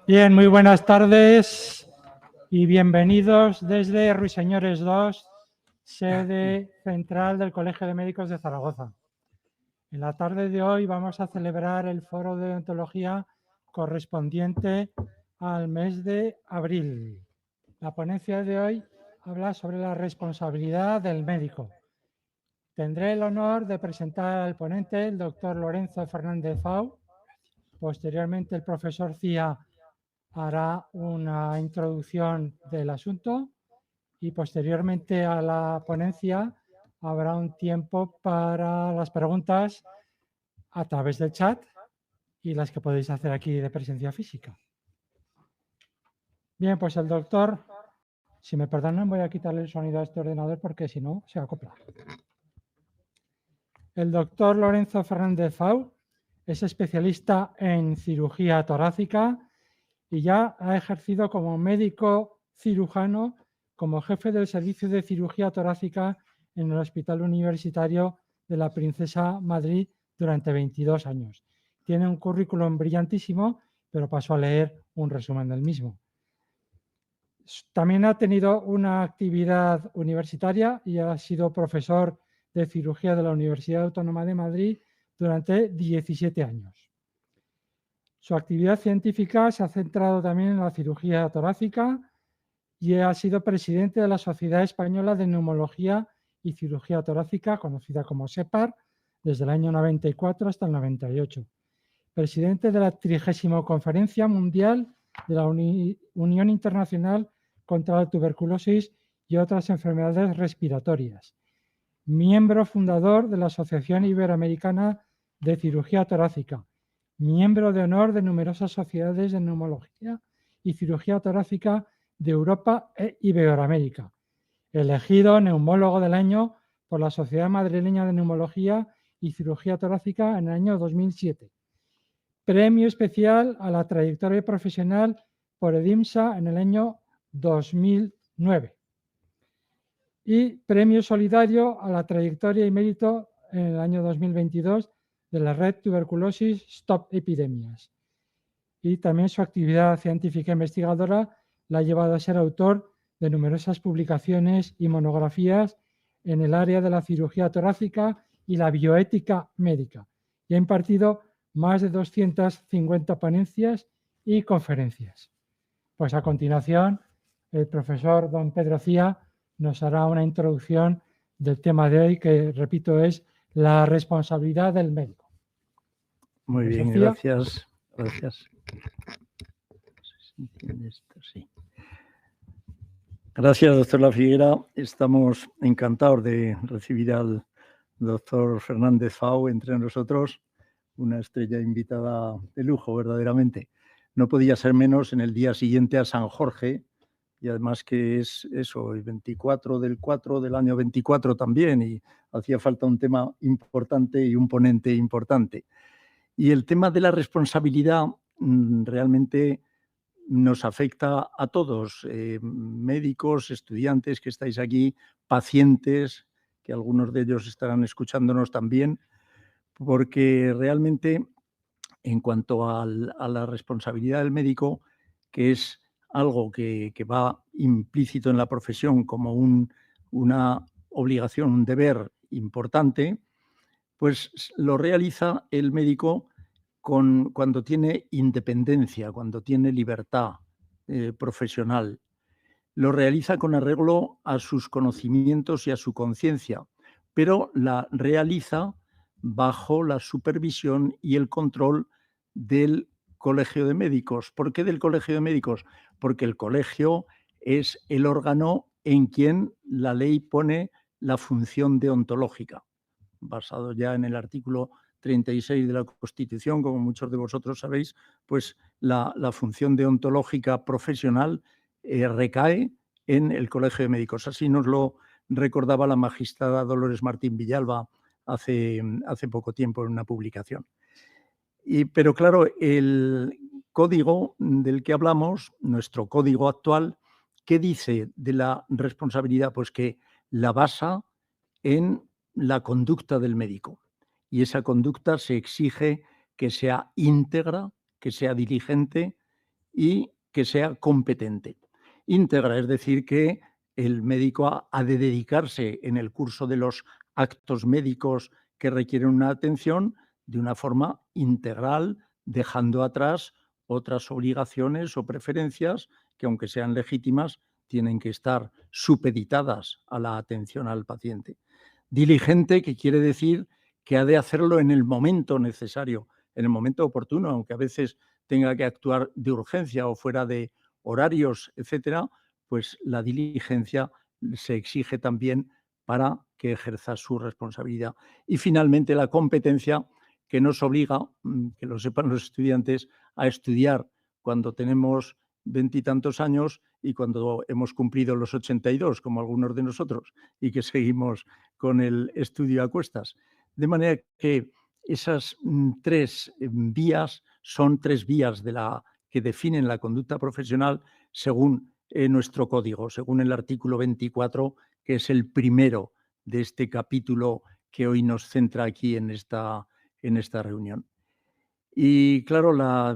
Bien, muy buenas tardes y bienvenidos desde Ruiseñores 2, sede central del Colegio de Médicos de Zaragoza. En la tarde de hoy vamos a celebrar el foro de odontología correspondiente al mes de abril. La ponencia de hoy habla sobre la responsabilidad del médico. Tendré el honor de presentar al ponente, el doctor Lorenzo Fernández Fau. Posteriormente, el profesor Cía hará una introducción del asunto y posteriormente a la ponencia habrá un tiempo para las preguntas a través del chat y las que podéis hacer aquí de presencia física. Bien, pues el doctor, si me perdonan, voy a quitarle el sonido a este ordenador porque si no se acopla. El doctor Lorenzo Fernández Fau es especialista en cirugía torácica y ya ha ejercido como médico cirujano, como jefe del servicio de cirugía torácica en el Hospital Universitario de la Princesa Madrid durante 22 años. Tiene un currículum brillantísimo, pero paso a leer un resumen del mismo. También ha tenido una actividad universitaria y ha sido profesor de cirugía de la Universidad Autónoma de Madrid durante 17 años. Su actividad científica se ha centrado también en la cirugía torácica y ha sido presidente de la Sociedad Española de Neumología y Cirugía Torácica, conocida como SEPAR, desde el año 94 hasta el 98. Presidente de la 30ª Conferencia Mundial de la Unión Internacional contra la Tuberculosis y otras enfermedades respiratorias. Miembro fundador de la Asociación Iberoamericana de Cirugía Torácica. Miembro de honor de numerosas sociedades de neumología y cirugía torácica de Europa e Iberoamérica. Elegido neumólogo del año por la Sociedad Madrileña de Neumología y Cirugía Torácica en el año 2007. Premio especial a la trayectoria profesional por EDIMSA en el año 2009. Y premio solidario a la trayectoria y mérito en el año 2022 de la Red Tuberculosis Stop Epidemias. Y también su actividad científica investigadora la ha llevado a ser autor de numerosas publicaciones y monografías en el área de la cirugía torácica y la bioética médica. Y ha impartido más de 250 ponencias y conferencias. Pues a continuación, el profesor don Pedro Cía nos hará una introducción del tema de hoy, que, repito, es la responsabilidad del médico. Muy bien, gracias. Gracias. Gracias, doctor La Figuera. Estamos encantados de recibir al doctor Fernández Fau entre nosotros, una estrella invitada de lujo, verdaderamente. No podía ser menos en el día siguiente a San Jorge, y además que es eso, el 24 del 4 del año 24 también, y hacía falta un tema importante y un ponente importante. Y el tema de la responsabilidad realmente nos afecta a todos, médicos, estudiantes que estáis aquí, pacientes, que algunos de ellos estarán escuchándonos también, porque realmente en cuanto a la responsabilidad del médico, que es algo que va implícito en la profesión como una obligación, un deber importante, pues lo realiza el médico cuando tiene independencia, cuando tiene libertad profesional. Lo realiza con arreglo a sus conocimientos y a su conciencia, pero la realiza bajo la supervisión y el control del Colegio de Médicos. ¿Por qué del Colegio de Médicos? Porque el colegio es el órgano en quien la ley pone la función deontológica, basado ya en el artículo 36 de la Constitución, como muchos de vosotros sabéis, pues la función deontológica profesional recae en el Colegio de Médicos. Así nos lo recordaba la magistrada Dolores Martín Villalba hace poco tiempo en una publicación. Pero claro, el código del que hablamos, nuestro código actual, ¿qué dice de la responsabilidad? Pues que la basa en la conducta del médico. Y esa conducta se exige que sea íntegra, que sea diligente y que sea competente. Íntegra, es decir, que el médico ha de dedicarse en el curso de los actos médicos que requieren una atención de una forma integral, dejando atrás otras obligaciones o preferencias que, aunque sean legítimas, tienen que estar supeditadas a la atención al paciente. Diligente, que quiere decir que ha de hacerlo en el momento necesario, en el momento oportuno, aunque a veces tenga que actuar de urgencia o fuera de horarios, etcétera, pues la diligencia se exige también para que ejerza su responsabilidad. Y finalmente la competencia, que nos obliga, que lo sepan los estudiantes, a estudiar cuando tenemos 20 y tantos años y cuando hemos cumplido los 82, como algunos de nosotros, y que seguimos con el estudio a cuestas. De manera que esas tres vías son tres vías que definen la conducta profesional según nuestro código, según el artículo 24, que es el primero de este capítulo que hoy nos centra aquí en esta reunión. Y claro, la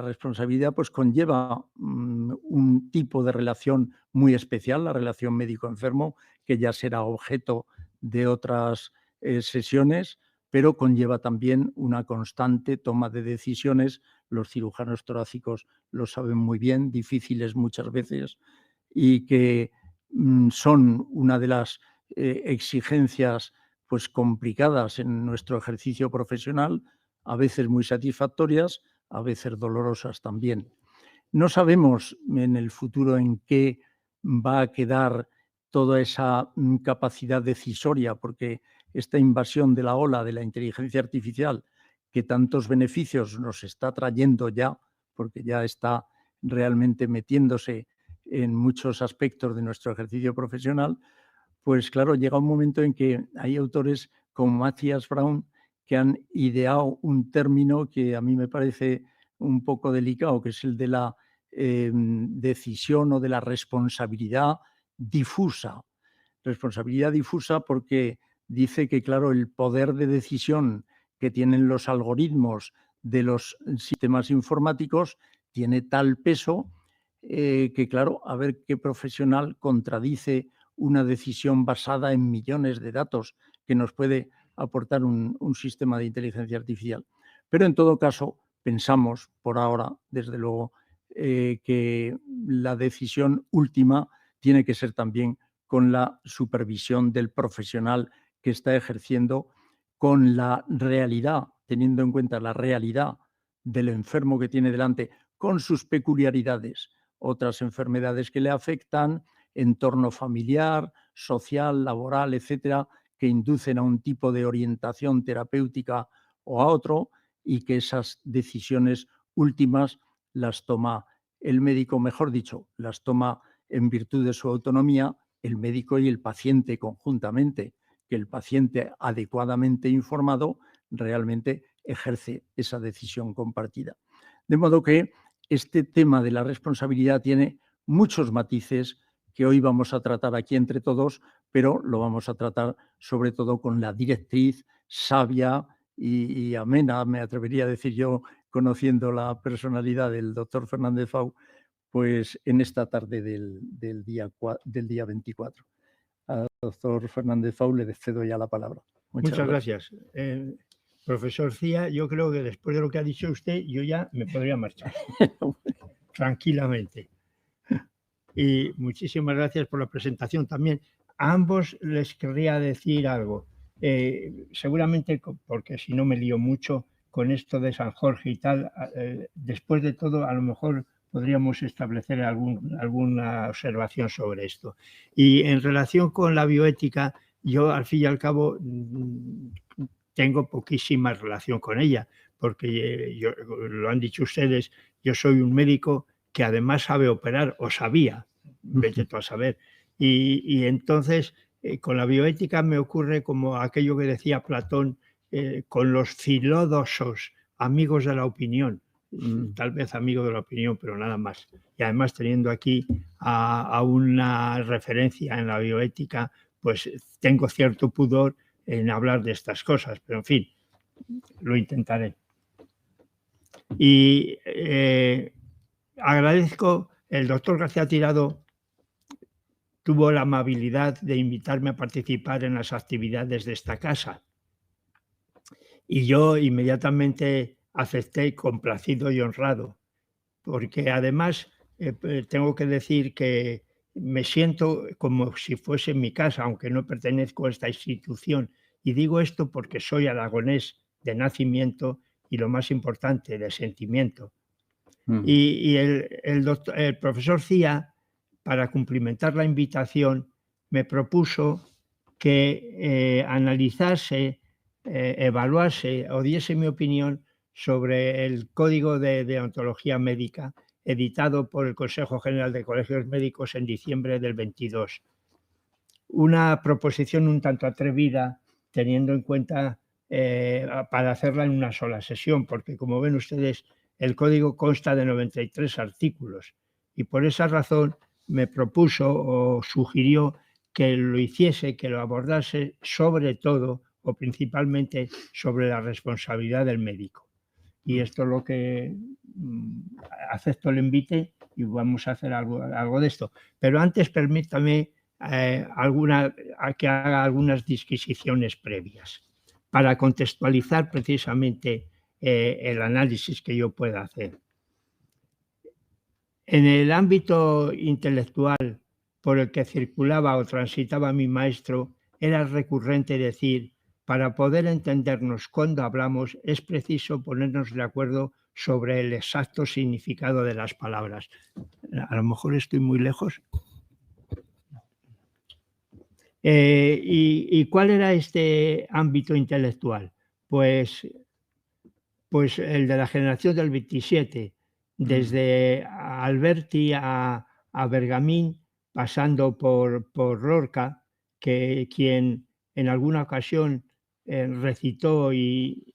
responsabilidad pues conlleva un tipo de relación muy especial, la relación médico-enfermo, que ya será objeto de otras sesiones, pero conlleva también una constante toma de decisiones. Los cirujanos torácicos lo saben muy bien, difíciles muchas veces, y que son una de las exigencias pues complicadas en nuestro ejercicio profesional, a veces muy satisfactorias, a veces dolorosas también. No sabemos en el futuro en qué va a quedar toda esa capacidad decisoria, porque esta invasión de la ola de la inteligencia artificial, que tantos beneficios nos está trayendo ya, porque ya está realmente metiéndose en muchos aspectos de nuestro ejercicio profesional, pues claro, llega un momento en que hay autores como Matthias Braun que han ideado un término que a mí me parece un poco delicado, que es el de la decisión o de la responsabilidad difusa. Responsabilidad difusa porque dice que, claro, el poder de decisión que tienen los algoritmos de los sistemas informáticos tiene tal peso que, claro, a ver qué profesional contradice una decisión basada en millones de datos que nos puede aportar un sistema de inteligencia artificial. Pero en todo caso, pensamos por ahora, desde luego, que la decisión última tiene que ser también con la supervisión del profesional que está ejerciendo, con la realidad, teniendo en cuenta la realidad del enfermo que tiene delante, con sus peculiaridades, otras enfermedades que le afectan, entorno familiar, social, laboral, etcétera, que inducen a un tipo de orientación terapéutica o a otro, y que esas decisiones últimas las toma el médico, mejor dicho, las toma en virtud de su autonomía el médico y el paciente conjuntamente, que el paciente adecuadamente informado realmente ejerce esa decisión compartida. De modo que este tema de la responsabilidad tiene muchos matices que hoy vamos a tratar aquí entre todos, pero lo vamos a tratar sobre todo con la directriz sabia y amena, me atrevería a decir yo, conociendo la personalidad del doctor Fernández Fau, pues en esta tarde del día 24. Al doctor Fernández Fau le cedo ya la palabra. Muchas gracias. Profesor Cía, yo creo que después de lo que ha dicho usted, yo ya me podría marchar tranquilamente. Y muchísimas gracias por la presentación también. A ambos les querría decir algo. Seguramente, porque si no me lío mucho con esto de San Jorge y tal, después de todo, a lo mejor podríamos establecer alguna observación sobre esto. Y en relación con la bioética, yo al fin y al cabo tengo poquísima relación con ella, porque lo han dicho ustedes, yo soy un médico que además sabe operar, o sabía, vete tú a saber. Y entonces, con la bioética me ocurre como aquello que decía Platón, con los filódosos, amigos de la opinión, tal vez amigo de la opinión, pero nada más. Y además teniendo aquí a una referencia en la bioética, pues tengo cierto pudor en hablar de estas cosas, pero en fin, lo intentaré. Y agradezco, el doctor García Tirado tuvo la amabilidad de invitarme a participar en las actividades de esta casa. Y yo inmediatamente acepté, complacido y honrado, porque además tengo que decir que me siento como si fuese mi casa, aunque no pertenezco a esta institución. Y digo esto porque soy aragonés de nacimiento y, lo más importante, de sentimiento. Y el profesor Cía, para cumplimentar la invitación, me propuso que analizase, evaluase o diese mi opinión sobre el Código de Deontología Médica, editado por el Consejo General de Colegios Médicos en diciembre del 22. Una proposición un tanto atrevida, teniendo en cuenta para hacerla en una sola sesión, porque, como ven ustedes, el código consta de 93 artículos y por esa razón me propuso o sugirió que lo hiciese, que lo abordase sobre todo o principalmente sobre la responsabilidad del médico. Y esto es lo que acepto el invite y vamos a hacer algo de esto. Pero antes permítame que haga algunas disquisiciones previas para contextualizar precisamente el análisis que yo pueda hacer. En el ámbito intelectual por el que circulaba o transitaba mi maestro, era recurrente decir: para poder entendernos cuando hablamos es preciso ponernos de acuerdo sobre el exacto significado de las palabras. A lo mejor estoy muy lejos. ¿Y cuál era este ámbito intelectual? Pues el de la generación del 27, desde Alberti a Bergamín, pasando por Lorca, quien en alguna ocasión recitó y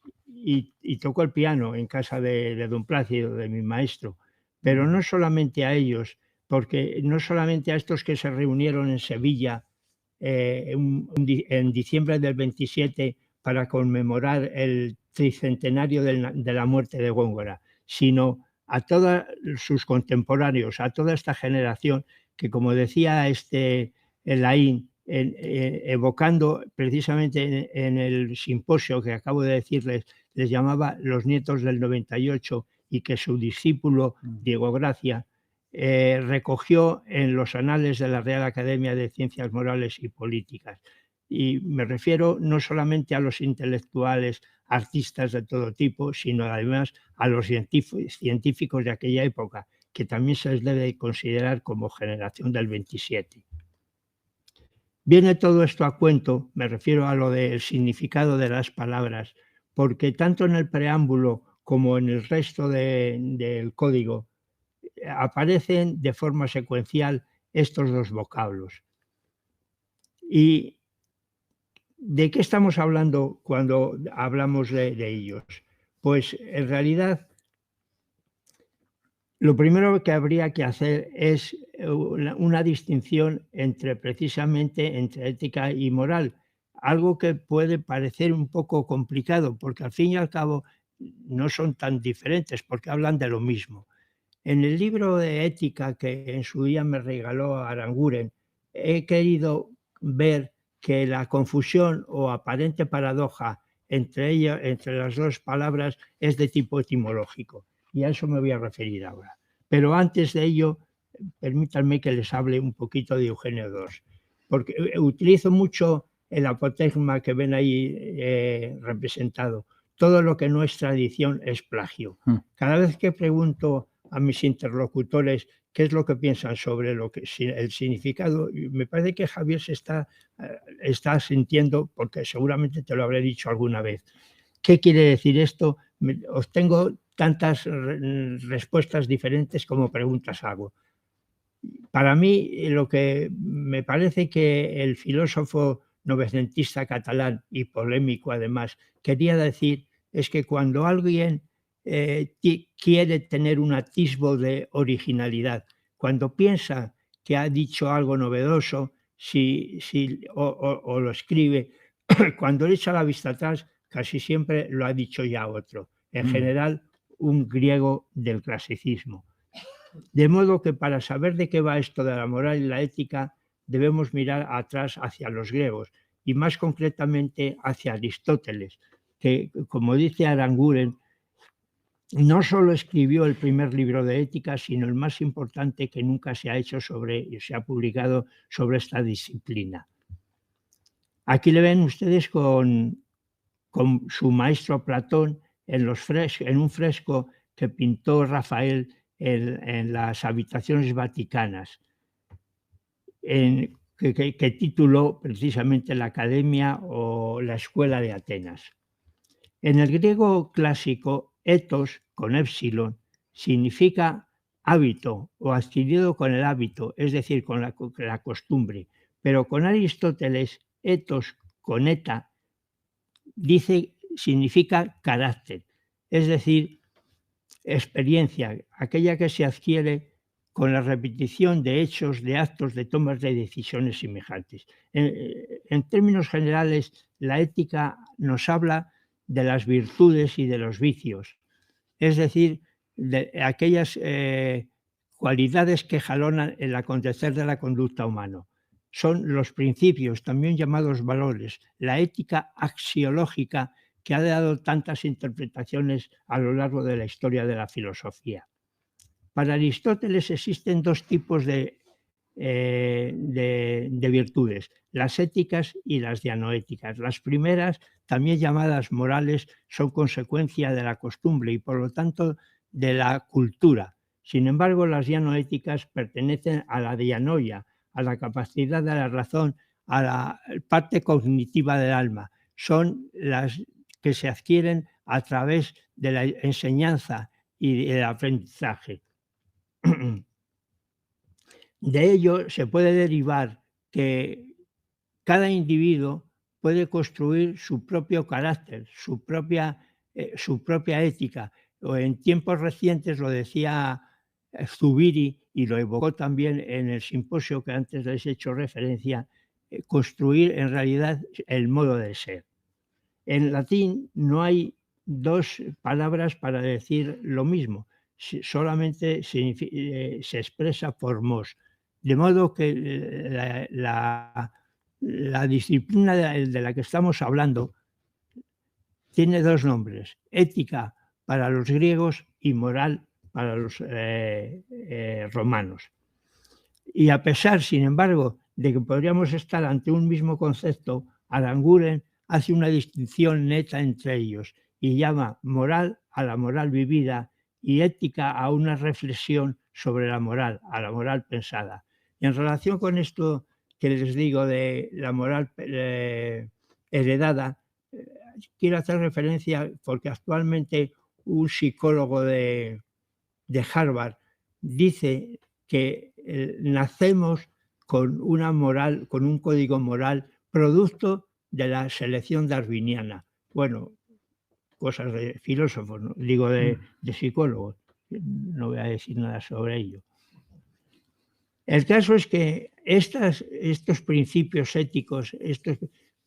tocó el piano en casa de don Plácido, de mi maestro. Pero no solamente a ellos, porque no solamente a estos que se reunieron en Sevilla en diciembre del 27 para conmemorar el tricentenario de la muerte de Góngora, sino a todos sus contemporáneos, a toda esta generación que, como decía Laín, evocando precisamente en el simposio que acabo de decirles, les llamaba los nietos del 98 y que su discípulo Diego Gracia recogió en los anales de la Real Academia de Ciencias Morales y Políticas. Y me refiero no solamente a los intelectuales, artistas de todo tipo, sino además a los científicos de aquella época, que también se les debe considerar como generación del 27. Viene todo esto a cuento, me refiero a lo del significado de las palabras, porque tanto en el preámbulo como en el resto del código aparecen de forma secuencial estos dos vocablos. ¿Y de qué estamos hablando cuando hablamos de ellos? Pues en realidad lo primero que habría que hacer es una distinción precisamente entre ética y moral, algo que puede parecer un poco complicado, porque al fin y al cabo no son tan diferentes, porque hablan de lo mismo. En el libro de ética que en su día me regaló Aranguren, he querido ver que la confusión o aparente paradoja entre las dos palabras es de tipo etimológico, y a eso me voy a referir ahora. Pero antes de ello, permítanme que les hable un poquito de Eugenio II, porque utilizo mucho el apotegma que ven ahí representado. Todo lo que no es tradición es plagio. Cada vez que pregunto a mis interlocutores qué es lo que piensan sobre el significado, me parece que Javier se está sintiendo, porque seguramente te lo habré dicho alguna vez. ¿Qué quiere decir esto? Obtengo tantas respuestas diferentes como preguntas hago. Para mí, lo que me parece que el filósofo novecentista catalán, y polémico además, quería decir es que cuando alguien quiere tener un atisbo de originalidad, cuando piensa que ha dicho algo novedoso o lo escribe, cuando le echa la vista atrás, casi siempre lo ha dicho ya otro. En general, un griego del clasicismo. De modo que para saber de qué va esto de la moral y la ética, debemos mirar atrás hacia los griegos y más concretamente hacia Aristóteles, que, como dice Aranguren, no solo escribió el primer libro de ética, sino el más importante que nunca se ha hecho y se ha publicado sobre esta disciplina. Aquí le ven ustedes con su maestro Platón en un fresco que pintó Rafael en las habitaciones vaticanas, que tituló precisamente la Academia o la Escuela de Atenas. En el griego clásico, ethos, con épsilon, significa hábito o adquirido con el hábito, es decir, con la costumbre. Pero con Aristóteles, ethos, con eta, significa carácter, es decir, experiencia, aquella que se adquiere con la repetición de hechos, de actos, de tomas de decisiones semejantes. En términos generales, la ética nos habla de las virtudes y de los vicios, es decir, de aquellas cualidades que jalonan el acontecer de la conducta humana. Son los principios, también llamados valores, la ética axiológica que ha dado tantas interpretaciones a lo largo de la historia de la filosofía. Para Aristóteles existen dos tipos de virtudes, las éticas y las dianoéticas. Las primeras, también llamadas morales, son consecuencia de la costumbre y por lo tanto de la cultura. Sin embargo, las dianoéticas pertenecen a la dianoia, a la capacidad de la razón, a la parte cognitiva del alma. Son las que se adquieren a través de la enseñanza y del aprendizaje. De ello se puede derivar que cada individuo puede construir su propio carácter, su propia ética. O en tiempos recientes lo decía Zubiri y lo evocó también en el simposio que antes les he hecho referencia, construir en realidad el modo de ser. En latín no hay dos palabras para decir lo mismo, solamente se expresa por mos. De modo que la disciplina de la que estamos hablando tiene dos nombres, ética para los griegos y moral para los romanos. Y a pesar, sin embargo, de que podríamos estar ante un mismo concepto, Aranguren hace una distinción neta entre ellos y llama moral a la moral vivida y ética a una reflexión sobre la moral, a la moral pensada. Y en relación con esto que les digo de la moral heredada, quiero hacer referencia porque actualmente un psicólogo de Harvard dice que nacemos con una moral, con un código moral producto de la selección darwiniana. Bueno, cosas de filósofos, ¿no? Digo de psicólogos, no voy a decir nada sobre ello. El caso es que estos principios éticos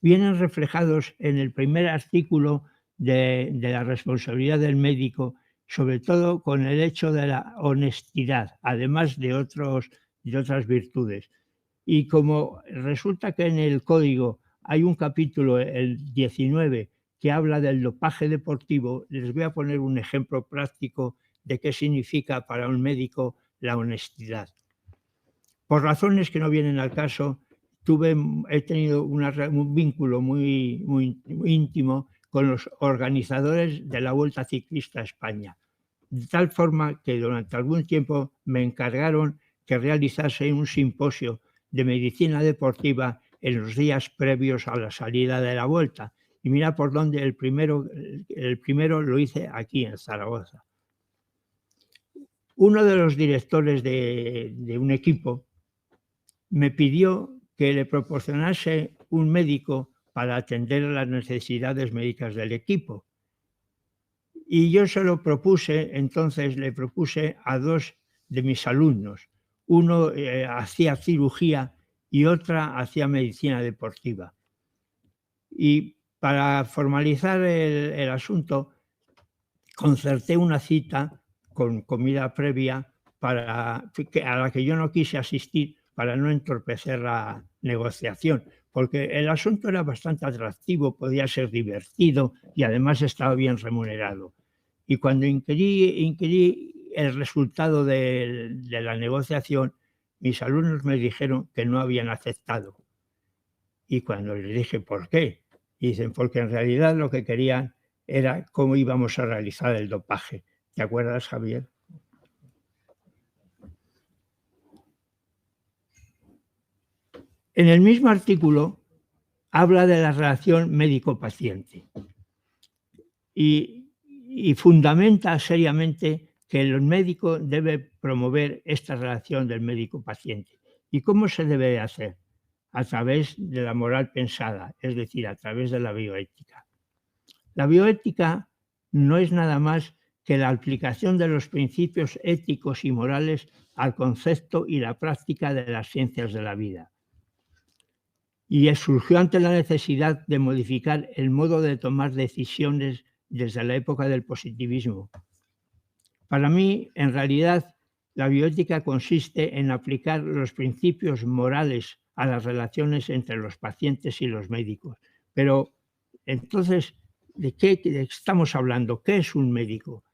vienen reflejados en el primer artículo de la responsabilidad del médico, sobre todo con el hecho de la honestidad, además de otras virtudes. Y como resulta que en el código hay un capítulo, el 19, que habla del dopaje deportivo, les voy a poner un ejemplo práctico de qué significa para un médico la honestidad. Por razones que no vienen al caso, he tenido un vínculo muy íntimo con los organizadores de la Vuelta Ciclista a España, de tal forma que durante algún tiempo me encargaron que realizase un simposio de medicina deportiva en los días previos a la salida de la Vuelta. Y mira por dónde el primero lo hice aquí en Zaragoza. Uno de los directores de un equipo me pidió que le proporcionase un médico para atender las necesidades médicas del equipo. Y yo se lo propuse, entonces le propuse a dos de mis alumnos. Uno hacía cirugía y otra hacía medicina deportiva. Y para formalizar el asunto, concerté una cita con comida previa a la que yo no quise asistir para no entorpecer la negociación, porque el asunto era bastante atractivo, podía ser divertido y además estaba bien remunerado. Y cuando inquirí el resultado de la negociación, mis alumnos me dijeron que no habían aceptado. Y cuando les dije por qué, dicen, porque en realidad lo que querían era cómo íbamos a realizar el dopaje. ¿Te acuerdas, Javier? En el mismo artículo habla de la relación médico-paciente y fundamenta seriamente que el médico debe promover esta relación del médico-paciente. ¿Y cómo se debe hacer? A través de la moral pensada, es decir, a través de la bioética. La bioética no es nada más que la aplicación de los principios éticos y morales al concepto y la práctica de las ciencias de la vida. Y surgió ante la necesidad de modificar el modo de tomar decisiones desde la época del positivismo. Para mí, en realidad, la bioética consiste en aplicar los principios morales a las relaciones entre los pacientes y los médicos. Pero, entonces, ¿de qué estamos hablando? ¿Qué es un médico?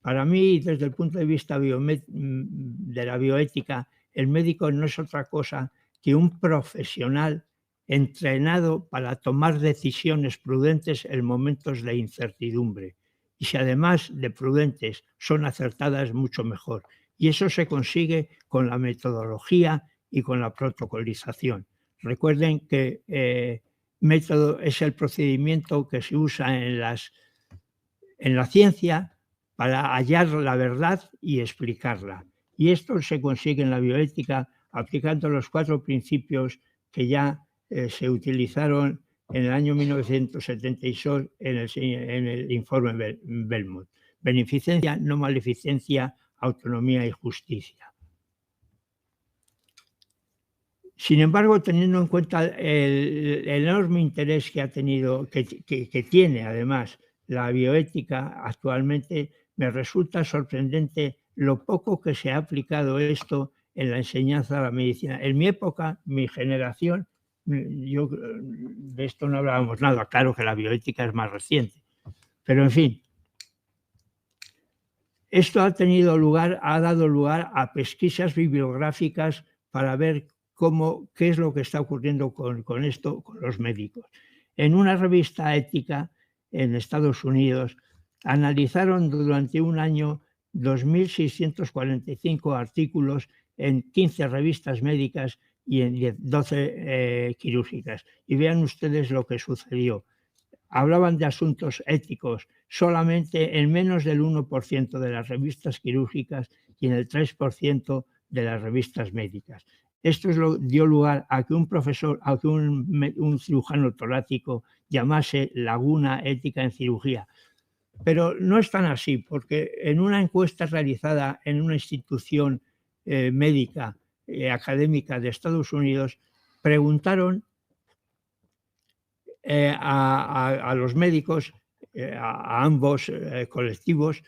Para mí, desde el punto de vista de la bioética, el médico no es otra cosa que un profesional entrenado para tomar decisiones prudentes en momentos de incertidumbre. Y si además de prudentes son acertadas, mucho mejor. Y eso se consigue con la metodología y con la protocolización. Recuerden que método es el procedimiento que se usa en la ciencia para hallar la verdad y explicarla. Y esto se consigue en la bioética aplicando los 4 principios que ya se utilizaron en el año 1976 en el informe Belmont. Beneficencia, no maleficencia, autonomía y justicia. Sin embargo, teniendo en cuenta el enorme interés que ha tenido, que tiene además la bioética actualmente, me resulta sorprendente lo poco que se ha aplicado esto en la enseñanza de la medicina. En mi época, mi generación, yo de esto no hablábamos nada. Claro que la bioética es más reciente, pero en fin, esto ha dado lugar a pesquisas bibliográficas para ver qué es lo que está ocurriendo con esto, con los médicos. En una revista ética en Estados Unidos analizaron durante un año 2.645 artículos en 15 revistas médicas y en 12 quirúrgicas. Y vean ustedes lo que sucedió. Hablaban de asuntos éticos solamente en menos del 1% de las revistas quirúrgicas y en el 3% de las revistas médicas. Esto dio lugar a que un cirujano torácico llamase Laguna Ética en Cirugía. Pero no es tan así, porque en una encuesta realizada en una institución médica académica de Estados Unidos, preguntaron a los médicos, a ambos colectivos,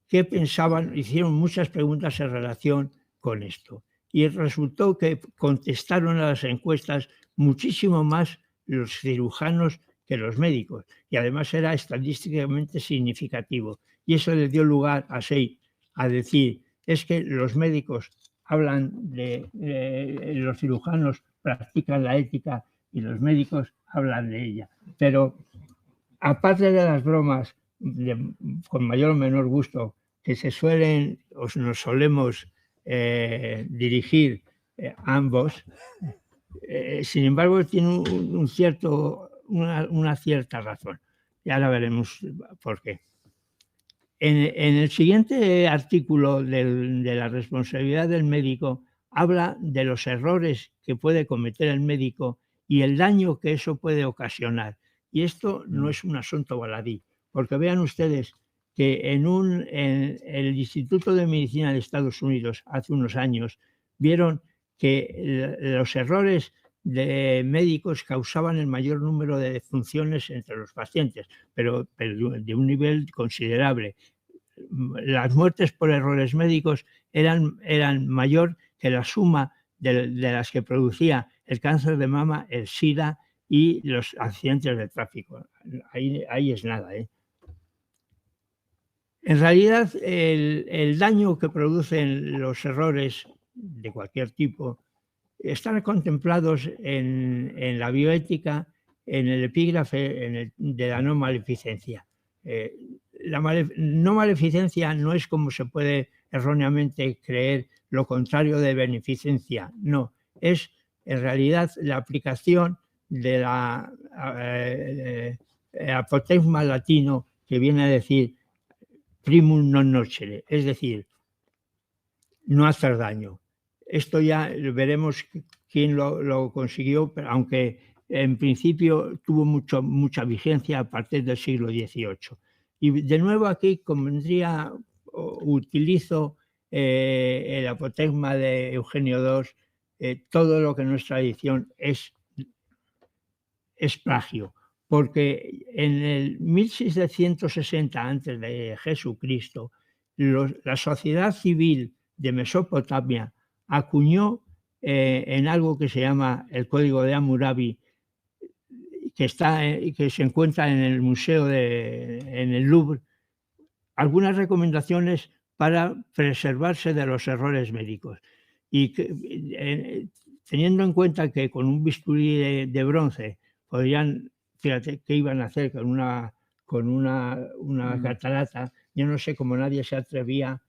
qué pensaban. Hicieron muchas preguntas en relación con esto. Y resultó que contestaron a las encuestas muchísimo más los cirujanos que los médicos. Y además era estadísticamente significativo. Y eso le dio lugar a decir, es que los médicos hablan los cirujanos practican la ética y los médicos hablan de ella. Pero aparte de las bromas con mayor o menor gusto que nos solemos dirigir ambos, sin embargo tiene una cierta razón. Y ahora veremos por qué. En el siguiente artículo de la responsabilidad del médico habla de los errores que puede cometer el médico y el daño que eso puede ocasionar. Y esto no es un asunto baladí, porque vean ustedes que en el Instituto de Medicina de Estados Unidos hace unos años vieron que los errores de médicos causaban el mayor número de defunciones entre los pacientes, pero de un nivel considerable. las muertes por errores médicos eran mayor que la suma de las que producía el cáncer de mama, el SIDA y los accidentes de tráfico. Ahí es nada, ¿eh? En realidad, el daño que producen los errores de cualquier tipo están contemplados en la bioética, en el epígrafe de la no maleficencia. La no maleficencia no es, como se puede erróneamente creer, lo contrario de beneficencia. No, es en realidad la aplicación de la apotegma latino, que viene a decir primum non nocere, es decir, no hacer daño. Esto ya veremos quién lo consiguió, pero aunque en principio tuvo mucha vigencia a partir del siglo XVIII. Y de nuevo aquí utilizo el apotegma de Eugenio II. Todo lo que en nuestra edición es plagio, porque en el 1660 antes de Jesucristo, la sociedad civil de Mesopotamia acuñó en algo que se llama el Código de Hammurabi, que se encuentra en el museo en el Louvre, algunas recomendaciones para preservarse de los errores médicos. Y teniendo en cuenta que con un bisturí de bronce podrían, fíjate, ¿qué iban a hacer con una catarata? Yo no sé cómo nadie se atrevía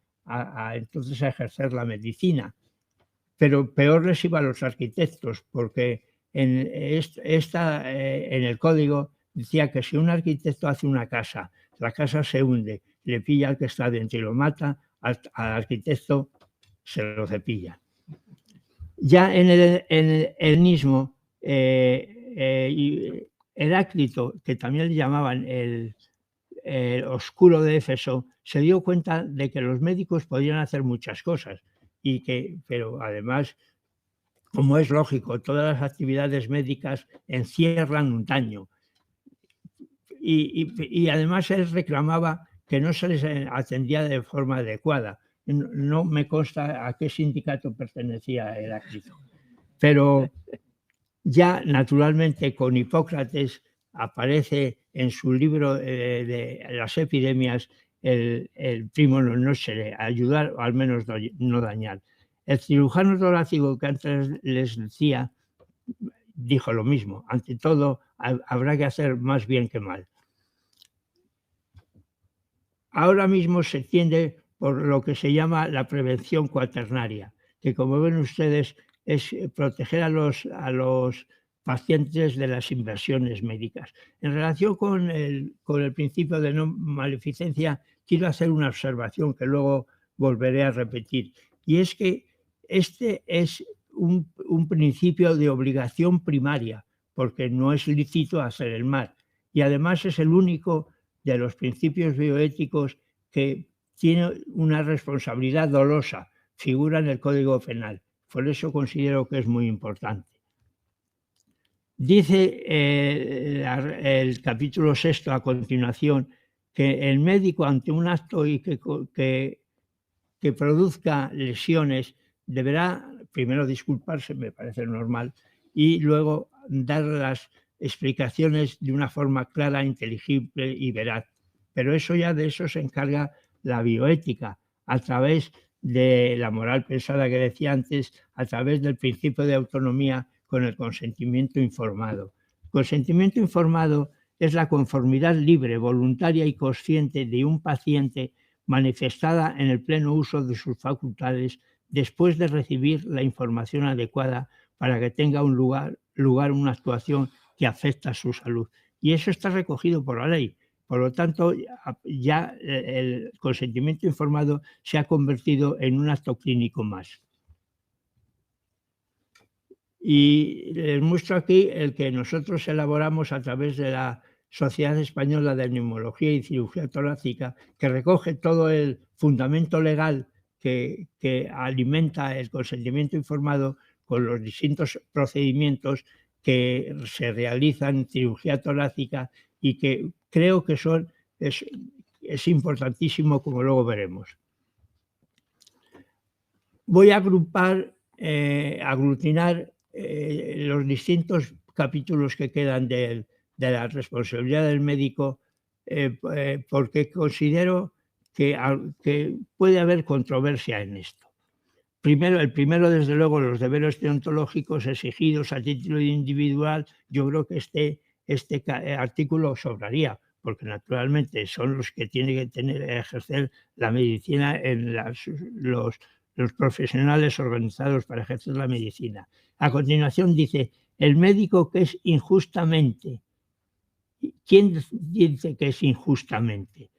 entonces a ejercer la medicina. Pero peor les iba a los arquitectos, porque en el código decía que si un arquitecto hace una casa, la casa se hunde, le pilla al que está dentro y lo mata, al arquitecto se lo cepilla. Ya en el helenismo, Heráclito, que también le llamaban el oscuro de Éfeso, se dio cuenta de que los médicos podían hacer muchas cosas, pero además, como es lógico, todas las actividades médicas encierran un daño. Y además él reclamaba que no se les atendía de forma adecuada. No me consta a qué sindicato pertenecía Heráclito, pero ya naturalmente con Hipócrates aparece en su libro de las epidemias el primum non nocere, ayudar o al menos no dañar. El cirujano torácico que antes les decía dijo lo mismo: ante todo habrá que hacer más bien que mal. Ahora mismo se tiende por lo que se llama la prevención cuaternaria, que, como ven ustedes, es proteger a los pacientes de las invasiones médicas. En relación con el principio de no maleficencia, quiero hacer una observación que luego volveré a repetir, y es que este es un principio de obligación primaria, porque no es lícito hacer el mal, y además es el único de los principios bioéticos que tiene una responsabilidad dolosa, figura en el Código Penal. Por eso considero que es muy importante. Dice el capítulo 6 a continuación que el médico, ante un acto y que produzca lesiones, deberá primero disculparse, me parece normal, y luego dar las explicaciones de una forma clara, inteligible y veraz. Pero de eso se encarga la bioética, a través de la moral pensada que decía antes, a través del principio de autonomía con el consentimiento informado. El consentimiento informado es la conformidad libre, voluntaria y consciente de un paciente manifestada en el pleno uso de sus facultades después de recibir la información adecuada para que tenga lugar una actuación que afecta a su salud. Y eso está recogido por la ley. Por lo tanto, ya el consentimiento informado se ha convertido en un acto clínico más. Y les muestro aquí el que nosotros elaboramos a través de la Sociedad Española de Neumología y Cirugía Torácica, que recoge todo el fundamento legal que alimenta el consentimiento informado con los distintos procedimientos que se realizan en cirugía torácica y que creo que es importantísimo, como luego veremos. Voy a aglutinar los distintos capítulos que quedan de la responsabilidad del médico, porque considero que puede haber controversia en esto. El primero, desde luego, los deberes deontológicos exigidos a título individual. Yo creo que este artículo sobraría, porque naturalmente son los que tienen que ejercer la medicina en los profesionales organizados para ejercer la medicina. A continuación dice, el médico que es injustamente, ¿quién dice que es injustamente?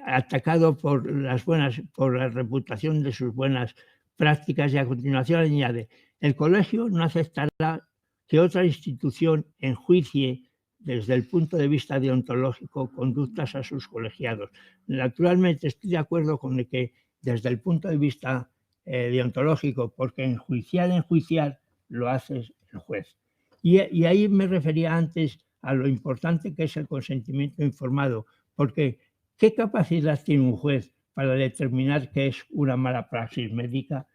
Atacado por la reputación de sus buenas prácticas, y a continuación añade, el colegio no aceptará que otra institución enjuicie desde el punto de vista deontológico conductas a sus colegiados. Naturalmente estoy de acuerdo con el que desde el punto de vista deontológico, porque enjuiciar lo hace el juez. Y ahí me refería antes a lo importante que es el consentimiento informado, porque ¿qué capacidad tiene un juez para determinar qué es una mala praxis médica?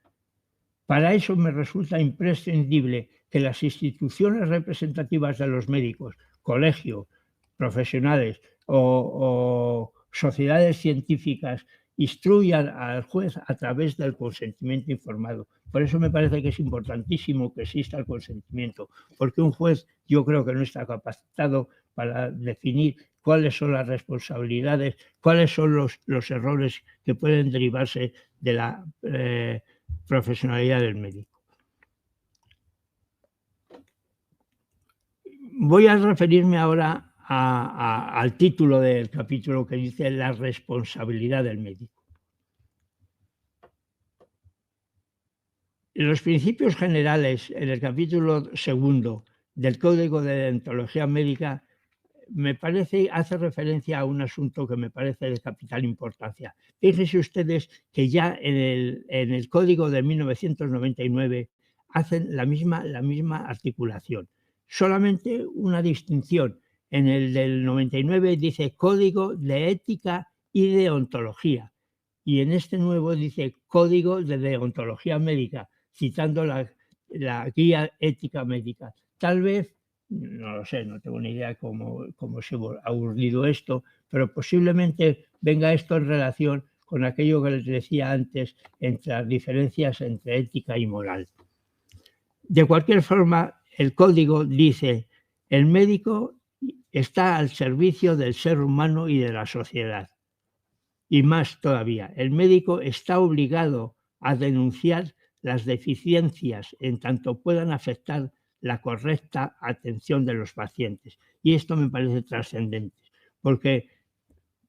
Para eso me resulta imprescindible que las instituciones representativas de los médicos, colegios, profesionales o sociedades científicas, instruyan al juez a través del consentimiento informado. Por eso me parece que es importantísimo que exista el consentimiento, porque un juez yo creo que no está capacitado para definir cuáles son las responsabilidades, cuáles son los errores que pueden derivarse de la profesionalidad del médico. Voy a referirme ahora al título del capítulo, que dice la responsabilidad del médico. Los principios generales en el capítulo segundo del Código de Deontología Médica hace referencia a un asunto que me parece de capital importancia. Fíjense ustedes que ya en el Código de 1999 hacen la misma articulación. Solamente una distinción. En el del 99 dice Código de Ética y Deontología, y en este nuevo dice Código de Deontología Médica, citando la Guía Ética Médica. Tal vez, no lo sé, no tengo ni idea cómo se ha urdido esto, pero posiblemente venga esto en relación con aquello que les decía antes, entre las diferencias entre ética y moral. De cualquier forma, el código dice, el médico está al servicio del ser humano y de la sociedad. Y más todavía, el médico está obligado a denunciar las deficiencias en tanto puedan afectar la correcta atención de los pacientes. Y esto me parece trascendente, porque,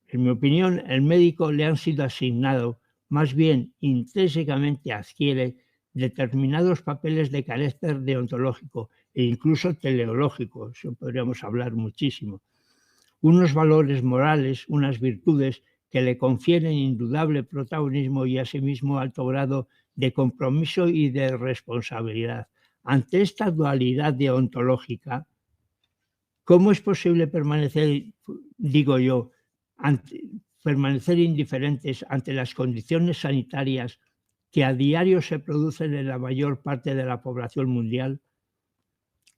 en mi opinión, el médico le han sido asignado, más bien intrínsecamente adquiere determinados papeles de carácter deontológico e incluso teleológico, eso podríamos hablar muchísimo. Unos valores morales, unas virtudes que le confieren indudable protagonismo y asimismo alto grado de compromiso y de responsabilidad. Ante esta dualidad deontológica, ¿cómo es posible permanecer, digo yo, permanecer indiferentes ante las condiciones sanitarias que a diario se producen en la mayor parte de la población mundial?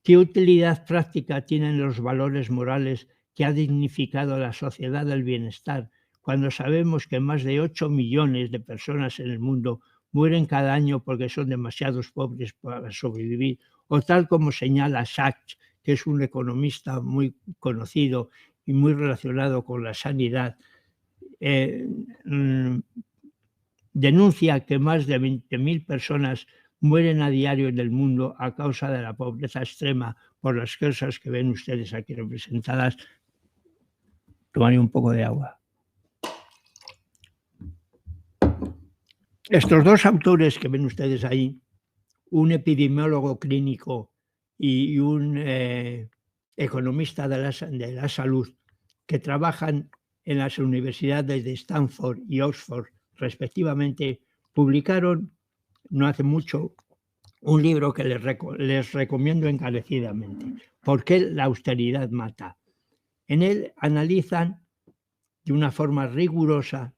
¿Qué utilidad práctica tienen los valores morales que ha dignificado la sociedad del bienestar cuando sabemos que más de 8 millones de personas en el mundo mueren cada año porque son demasiados pobres para sobrevivir? O tal como señala Sachs, que es un economista muy conocido y muy relacionado con la sanidad, denuncia que más de 20.000 personas mueren a diario en el mundo a causa de la pobreza extrema por las causas que ven ustedes aquí representadas. Tomaré un poco de agua. Estos dos autores que ven ustedes ahí, un epidemiólogo clínico y un economista de la salud, que trabajan en las universidades de Stanford y Oxford, respectivamente, publicaron no hace mucho un libro que les recomiendo encarecidamente, ¿Por qué la austeridad mata? En él analizan de una forma rigurosa,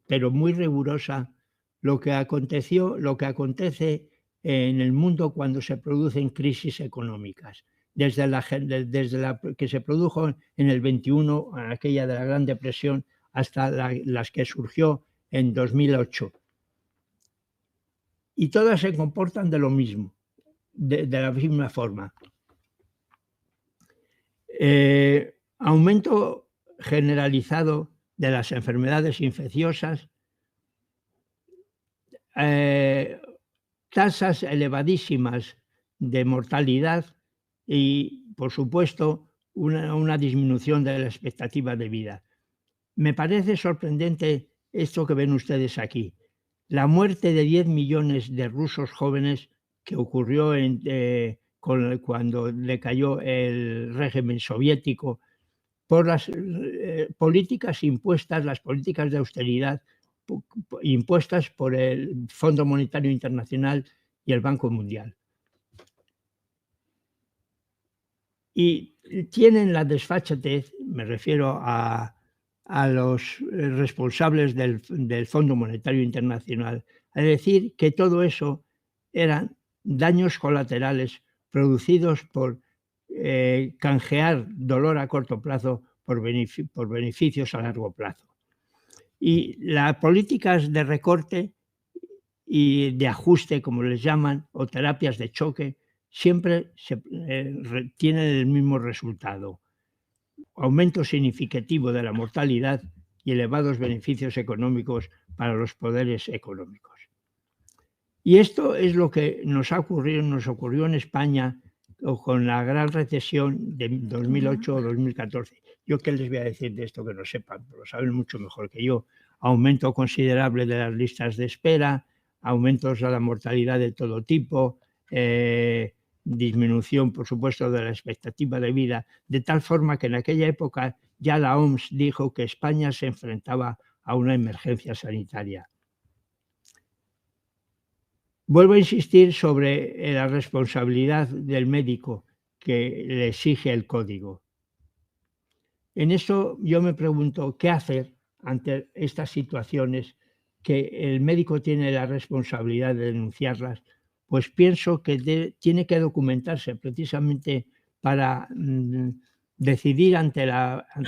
pero muy rigurosa, lo que acontece en el mundo cuando se producen crisis económicas, desde la que se produjo en el 21, aquella de la Gran Depresión, hasta las que surgió en 2008. Y todas se comportan de lo mismo, de la misma forma. Aumento generalizado de las enfermedades infecciosas, tasas elevadísimas de mortalidad y, por supuesto, una disminución de la expectativa de vida. Me parece sorprendente esto que ven ustedes aquí. La muerte de 10 millones de rusos jóvenes que ocurrió cuando decayó el régimen soviético por las políticas impuestas, las políticas de austeridad impuestas por el Fondo Monetario Internacional y el Banco Mundial. Y tienen la desfachatez, me refiero a los responsables del Fondo Monetario Internacional, a decir que todo eso eran daños colaterales producidos por canjear dolor a corto plazo por beneficios a largo plazo. Y las políticas de recorte y de ajuste, como les llaman, o terapias de choque, siempre tienen el mismo resultado: aumento significativo de la mortalidad y elevados beneficios económicos para los poderes económicos. Y esto es lo que nos ocurrió en España con la gran recesión de 2008 o 2014. ¿Yo qué les voy a decir de esto que no sepan? Lo saben mucho mejor que yo. Aumento considerable de las listas de espera, aumentos de la mortalidad de todo tipo, disminución, por supuesto, de la expectativa de vida, de tal forma que en aquella época ya la OMS dijo que España se enfrentaba a una emergencia sanitaria. Vuelvo a insistir sobre la responsabilidad del médico que le exige el código. En eso yo me pregunto qué hacer ante estas situaciones que el médico tiene la responsabilidad de denunciarlas. Pues pienso que tiene que documentarse precisamente para decidir ante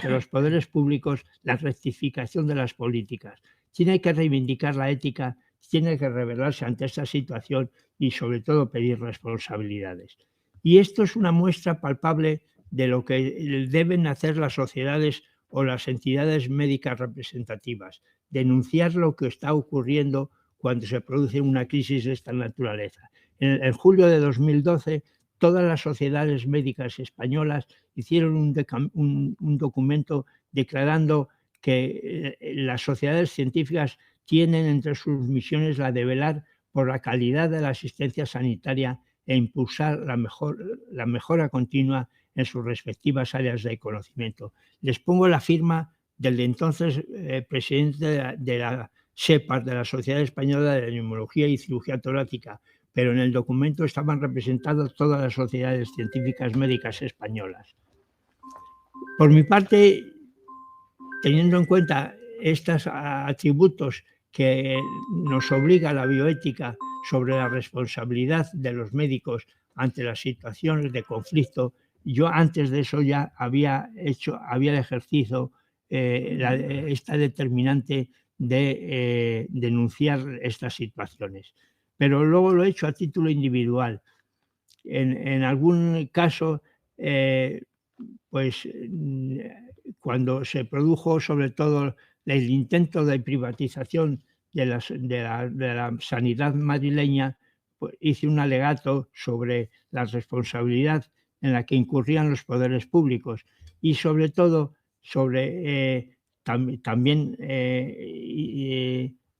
los poderes públicos la rectificación de las políticas. Tiene que reivindicar la ética, tiene que rebelarse ante esta situación y, sobre todo, pedir responsabilidades. Y esto es una muestra palpable de lo que deben hacer las sociedades o las entidades médicas representativas: denunciar lo que está ocurriendo cuando se produce una crisis de esta naturaleza. En julio de 2012, todas las sociedades médicas españolas hicieron un documento declarando que las sociedades científicas tienen entre sus misiones la de velar por la calidad de la asistencia sanitaria e impulsar la mejora continua en sus respectivas áreas de conocimiento. Les pongo la firma del entonces presidente de la SEPAR, de la Sociedad Española de Neumología y Cirugía Torácica, pero en el documento estaban representadas todas las sociedades científicas médicas españolas. Por mi parte, teniendo en cuenta estos atributos que nos obliga la bioética sobre la responsabilidad de los médicos ante las situaciones de conflicto, yo antes de eso ya había ejercido esta determinante de denunciar estas situaciones. Pero luego lo he hecho a título individual. En algún caso, pues cuando se produjo sobre todo el intento de privatización de la sanidad madrileña, pues hice un alegato sobre la responsabilidad en la que incurrían los poderes públicos y sobre todo sobre también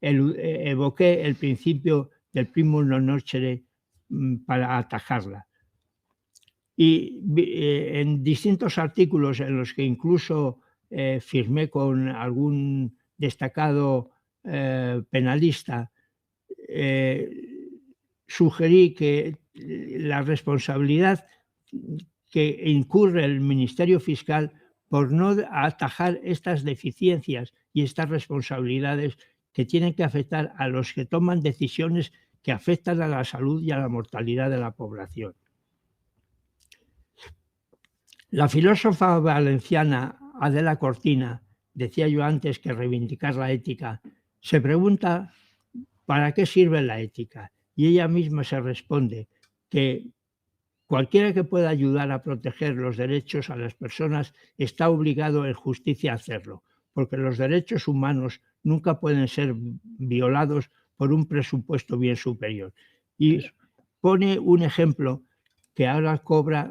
evoqué el principio del primum non nocere para atajarla. Y en distintos artículos en los que incluso firmé con algún destacado penalista, sugerí que la responsabilidad que incurre el Ministerio Fiscal por no atajar estas deficiencias y estas responsabilidades que tienen que afectar a los que toman decisiones que afectan a la salud y a la mortalidad de la población. La filósofa valenciana Adela Cortina, decía yo antes que reivindicar la ética, se pregunta ¿para qué sirve la ética? Y ella misma se responde que cualquiera que pueda ayudar a proteger los derechos a las personas está obligado en justicia a hacerlo, porque los derechos humanos nunca pueden ser violados por un presupuesto bien superior. Y pone un ejemplo que ahora cobra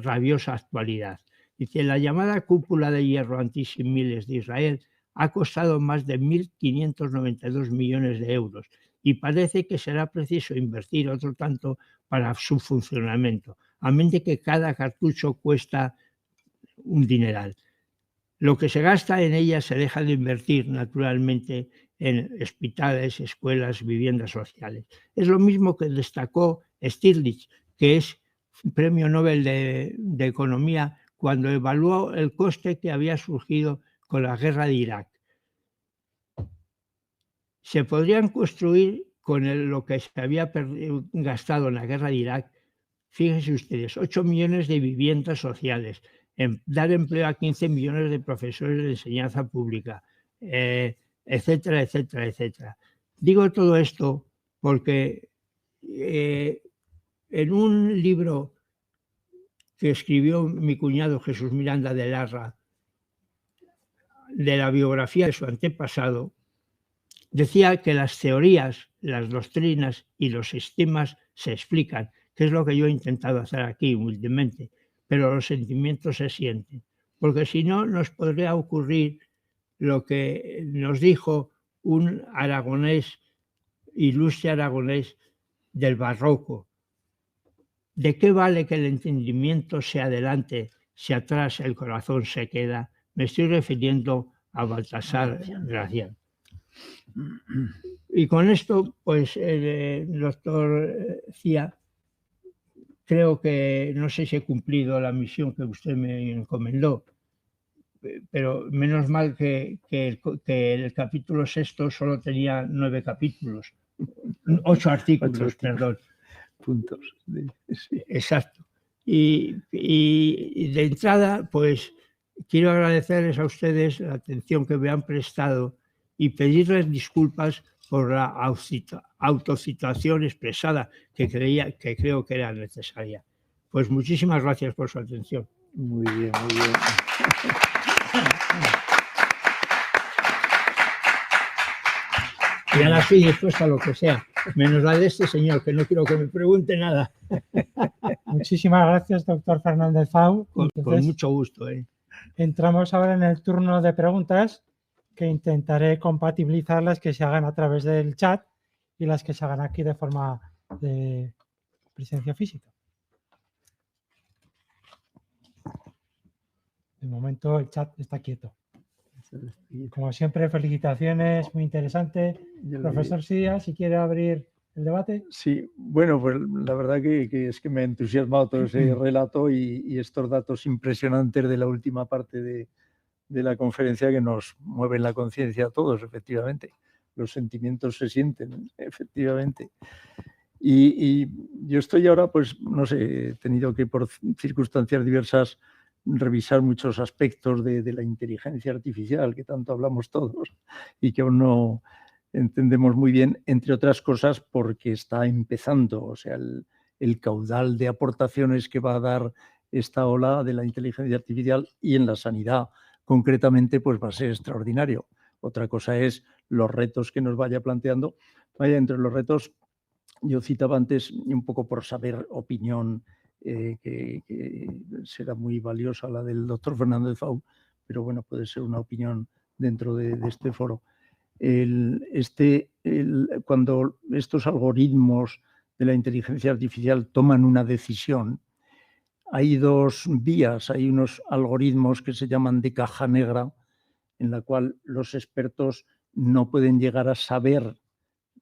rabiosa actualidad. Dice, la llamada cúpula de hierro antisimiles de Israel ha costado más de 1.592 millones de euros y parece que será preciso invertir otro tanto para su funcionamiento, a mente que cada cartucho cuesta un dineral. Lo que se gasta en ella se deja de invertir naturalmente en hospitales, escuelas, viviendas sociales. Es lo mismo que destacó Stiglitz, que es Premio Nobel de Economía, cuando evaluó el coste que había surgido con la guerra de Irak. Se podrían construir con lo que se había gastado en la guerra de Irak, fíjense ustedes, 8 millones de viviendas sociales, en dar empleo a 15 millones de profesores de enseñanza pública, etcétera, etcétera, etcétera. Digo todo esto porque en un libro que escribió mi cuñado Jesús Miranda de Larra, de la biografía de su antepasado, decía que las teorías, las doctrinas y los sistemas se explican, que es lo que yo he intentado hacer aquí humildemente, pero los sentimientos se sienten, porque si no nos podría ocurrir lo que nos dijo un aragonés, ilustre aragonés del barroco. ¿De qué vale que el entendimiento se adelante si atrás el corazón se queda? Me estoy refiriendo a Baltasar Gracián. Y con esto, pues el doctor Cía, creo que no sé si he cumplido la misión que usted me encomendó, pero menos mal que el capítulo 6 solo tenía 9 capítulos, 8 artículos, perdón. Puntos. Sí. Exacto. Y de entrada, pues quiero agradecerles a ustedes la atención que me han prestado y pedirles disculpas por la autocitación expresada que creo que era necesaria. Pues muchísimas gracias por su atención. Muy bien, muy bien. Y ahora estoy dispuesto a lo que sea, menos la de este señor, que no quiero que me pregunte nada. Muchísimas gracias, doctor Fernández Fau. Con mucho gusto. Entramos ahora en el turno de preguntas, que intentaré compatibilizar las que se hagan a través del chat y las que se hagan aquí de forma de presencia física. De momento el chat está quieto. Como siempre, felicitaciones, muy interesante. Profesor Cía, si quiere abrir el debate. Sí, bueno, pues la verdad que es que me ha entusiasmado todo ese relato y estos datos impresionantes de la última parte de la conferencia que nos mueven la conciencia a todos, efectivamente. Los sentimientos se sienten, efectivamente. Y yo estoy ahora, pues, no sé, he tenido que por circunstancias diversas revisar muchos aspectos de la inteligencia artificial que tanto hablamos todos y que aún no entendemos muy bien, entre otras cosas porque está empezando, o sea, el caudal de aportaciones que va a dar esta ola de la inteligencia artificial y en la sanidad concretamente pues va a ser extraordinario. Otra cosa es los retos que nos vaya planteando. Vaya, entre los retos, yo citaba antes, un poco por saber opinión, que será muy valiosa la del doctor Fernández Fau, pero bueno, puede ser una opinión dentro de este foro. Cuando estos algoritmos de la inteligencia artificial toman una decisión, hay dos vías, hay unos algoritmos que se llaman de caja negra, en la cual los expertos no pueden llegar a saber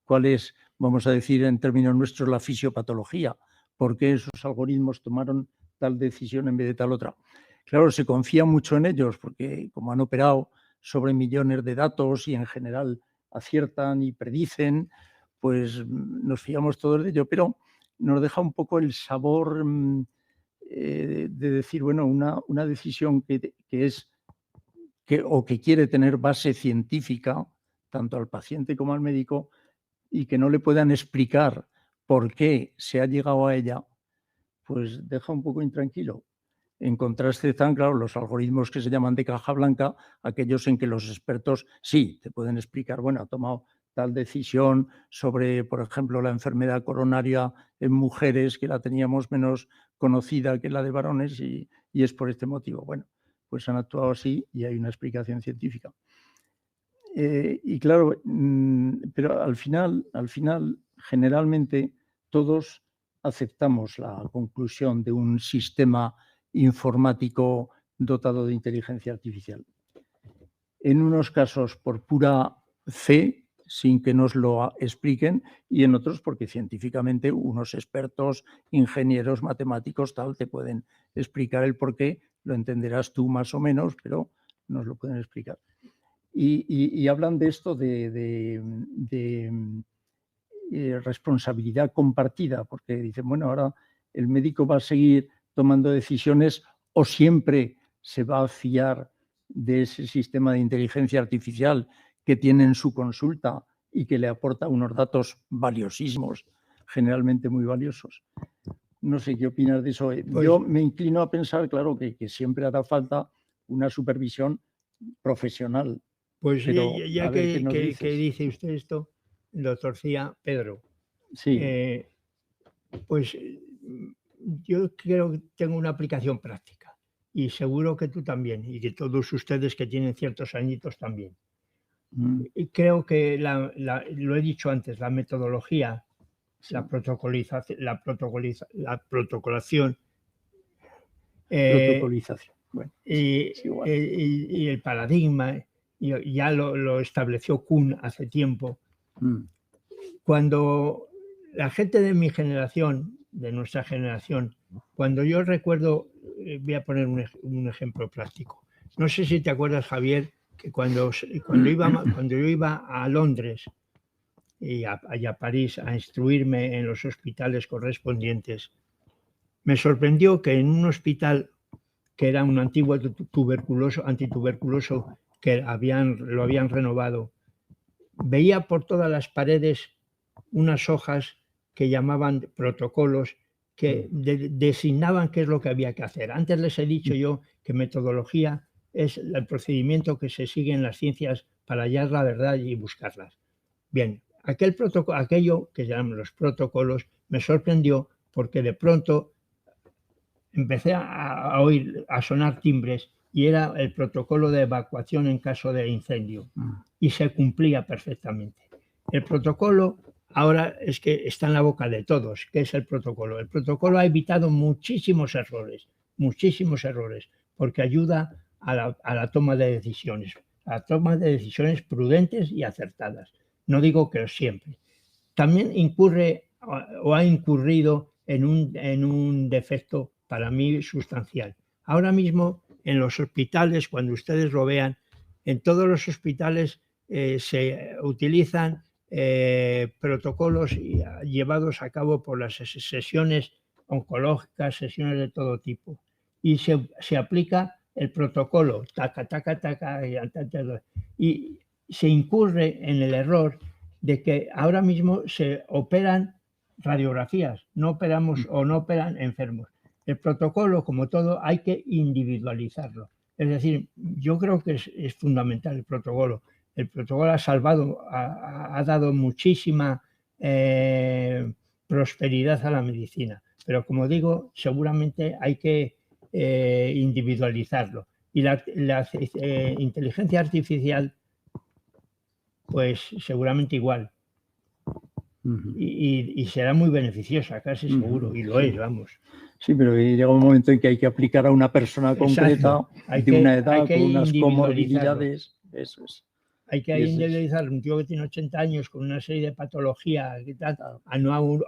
cuál es, vamos a decir en términos nuestros, la fisiopatología, por qué esos algoritmos tomaron tal decisión en vez de tal otra. Claro, se confía mucho en ellos porque como han operado sobre millones de datos y en general aciertan y predicen, pues nos fiamos todos de ello, pero nos deja un poco el sabor de decir, bueno, una decisión que es o que quiere tener base científica, tanto al paciente como al médico, y que no le puedan explicar por qué se ha llegado a ella, pues deja un poco intranquilo. En contraste están, claro, los algoritmos que se llaman de caja blanca, aquellos en que los expertos sí te pueden explicar, bueno, ha tomado tal decisión sobre, por ejemplo, la enfermedad coronaria en mujeres, que la teníamos menos conocida que la de varones y es por este motivo. Bueno, pues han actuado así y hay una explicación científica. Y claro, pero al final, generalmente todos aceptamos la conclusión de un sistema informático dotado de inteligencia artificial. En unos casos por pura fe, sin que nos lo expliquen, y en otros porque científicamente unos expertos, ingenieros, matemáticos, tal, te pueden explicar el por qué, lo entenderás tú más o menos, pero nos lo pueden explicar. Y hablan de esto de responsabilidad compartida, porque dicen, bueno, ahora el médico va a seguir tomando decisiones o siempre se va a fiar de ese sistema de inteligencia artificial que tiene en su consulta y que le aporta unos datos valiosísimos, generalmente muy valiosos. No sé qué opinas de eso. Pues, yo me inclino a pensar, claro, que siempre hará falta una supervisión profesional. Pues pero ya que dice usted esto, doctor Cía, Pedro, sí. Pues yo creo que tengo una aplicación práctica y seguro que tú también y que todos ustedes que tienen ciertos añitos también. Y creo que lo he dicho antes, la metodología, sí, la protocolación bueno, y el paradigma, ya lo estableció Kuhn hace tiempo. Cuando la gente de mi generación, de nuestra generación, cuando yo recuerdo, voy a poner un ejemplo práctico. No sé si te acuerdas, Javier, que cuando yo iba a Londres y a París a instruirme en los hospitales correspondientes, me sorprendió que en un hospital que era un antiguo antituberculoso que lo habían renovado, veía por todas las paredes unas hojas que llamaban protocolos que designaban qué es lo que había que hacer. Antes les he dicho yo que metodología es el procedimiento que se sigue en las ciencias para hallar la verdad y buscarlas. Bien, aquello que llaman los protocolos me sorprendió porque de pronto empecé a oír, a sonar timbres y era el protocolo de evacuación en caso de incendio y se cumplía perfectamente. El protocolo ahora es que está en la boca de todos. ¿Qué es el protocolo? El protocolo ha evitado muchísimos errores, porque ayuda a la toma de decisiones, prudentes y acertadas. No digo que siempre. También incurre o ha incurrido en un defecto para mí sustancial. Ahora mismo en los hospitales, cuando ustedes lo vean, en todos los hospitales se utilizan protocolos llevados a cabo por las sesiones oncológicas, sesiones de todo tipo. Y se aplica el protocolo, y se incurre en el error de que ahora mismo se operan radiografías, no operan enfermos. El protocolo, como todo, hay que individualizarlo. Es decir, yo creo que es fundamental el protocolo. El protocolo ha salvado, ha dado muchísima prosperidad a la medicina. Pero como digo, seguramente hay que individualizarlo. Y la inteligencia artificial, pues seguramente igual. Y será muy beneficiosa, casi seguro, y lo es, vamos. Sí, pero llega un momento en que hay que aplicar a una persona concreta, una edad, con unas comorbilidades. Eso es. Hay que individualizar un tío que tiene 80 años con una serie de patologías y tal, a no a un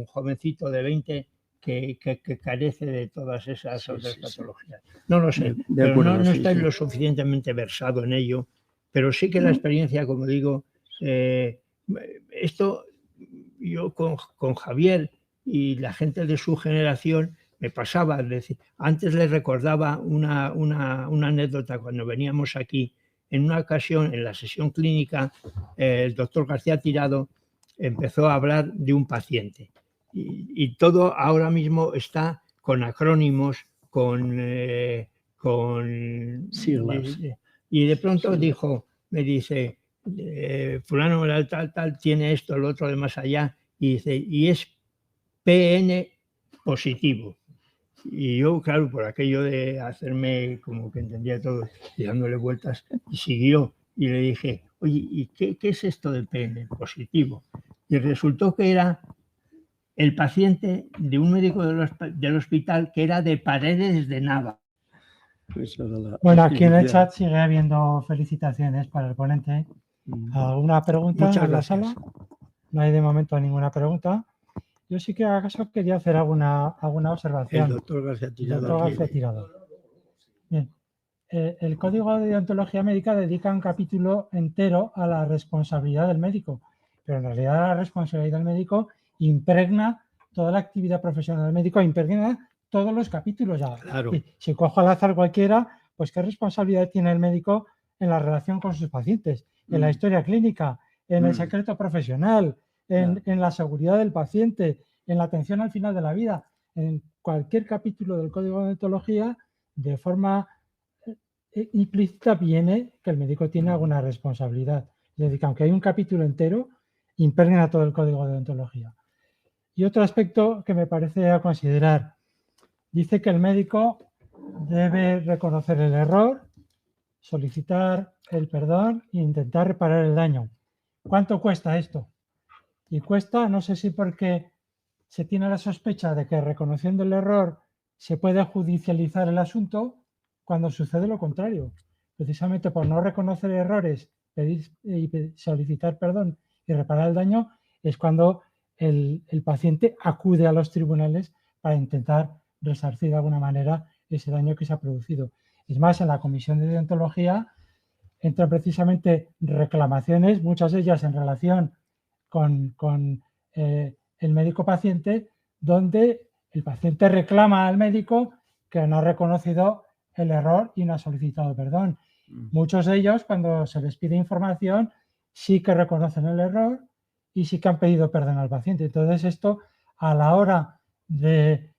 jovencito de 20 que carece de todas esas otras patologías. No lo sé, De pero acuerdo, no sí, estoy sí. lo suficientemente versado en ello, pero sí que la experiencia, como digo, esto yo con Javier y la gente de su generación me pasaba, es decir, antes les recordaba una anécdota cuando veníamos aquí. En una ocasión, en la sesión clínica, el doctor García Tirado empezó a hablar de un paciente y todo ahora mismo está con acrónimos, con Siglas. y de pronto Sí. me dice, fulano tal, tiene esto, el otro de más allá, y dice, y es PN positivo. Y yo, claro, por aquello de hacerme como que entendía todo y dándole vueltas, y siguió. Y le dije, oye, ¿y qué es esto del PN positivo? Y resultó que era el paciente de un médico del hospital que era de Paredes de Nava. Pues ahora la Bueno, aquí en el especificidad. chat sigue habiendo felicitaciones para el ponente. ¿Alguna pregunta Muchas en la gracias. sala? No hay de momento ninguna pregunta. Yo sí que acaso quería hacer alguna El observación. doctor García Tirado. Doctor García Tirado. Bien. El Código de Deontología Médica dedica un capítulo entero a la responsabilidad del médico, pero en realidad la responsabilidad del médico impregna toda la actividad profesional del médico, impregna todos los capítulos ya. Claro. Y si cojo al azar cualquiera, pues qué responsabilidad tiene el médico en la relación con sus pacientes, en la historia clínica, en el secreto profesional, en la seguridad del paciente, en la atención al final de la vida. En cualquier capítulo del Código de Deontología, de forma implícita viene que el médico tiene alguna responsabilidad. Es decir, que aunque hay un capítulo entero, impregna todo el código de deontología. Y otro aspecto que me parece a considerar, dice que el médico debe reconocer el error, solicitar el perdón e intentar reparar el daño. ¿Cuánto cuesta esto? Y cuesta, no sé si porque se tiene la sospecha de que reconociendo el error se puede judicializar el asunto, cuando sucede lo contrario. Precisamente por no reconocer errores, pedir y solicitar perdón y reparar el daño, es cuando el paciente acude a los tribunales para intentar resarcir de alguna manera ese daño que se ha producido. Es más, en la comisión de deontología entran precisamente reclamaciones, muchas de ellas en relación con el médico paciente, donde el paciente reclama al médico que no ha reconocido el error y no ha solicitado perdón. Muchos de ellos, cuando se les pide información, sí que reconocen el error y sí que han pedido perdón al paciente. Entonces, esto a la hora de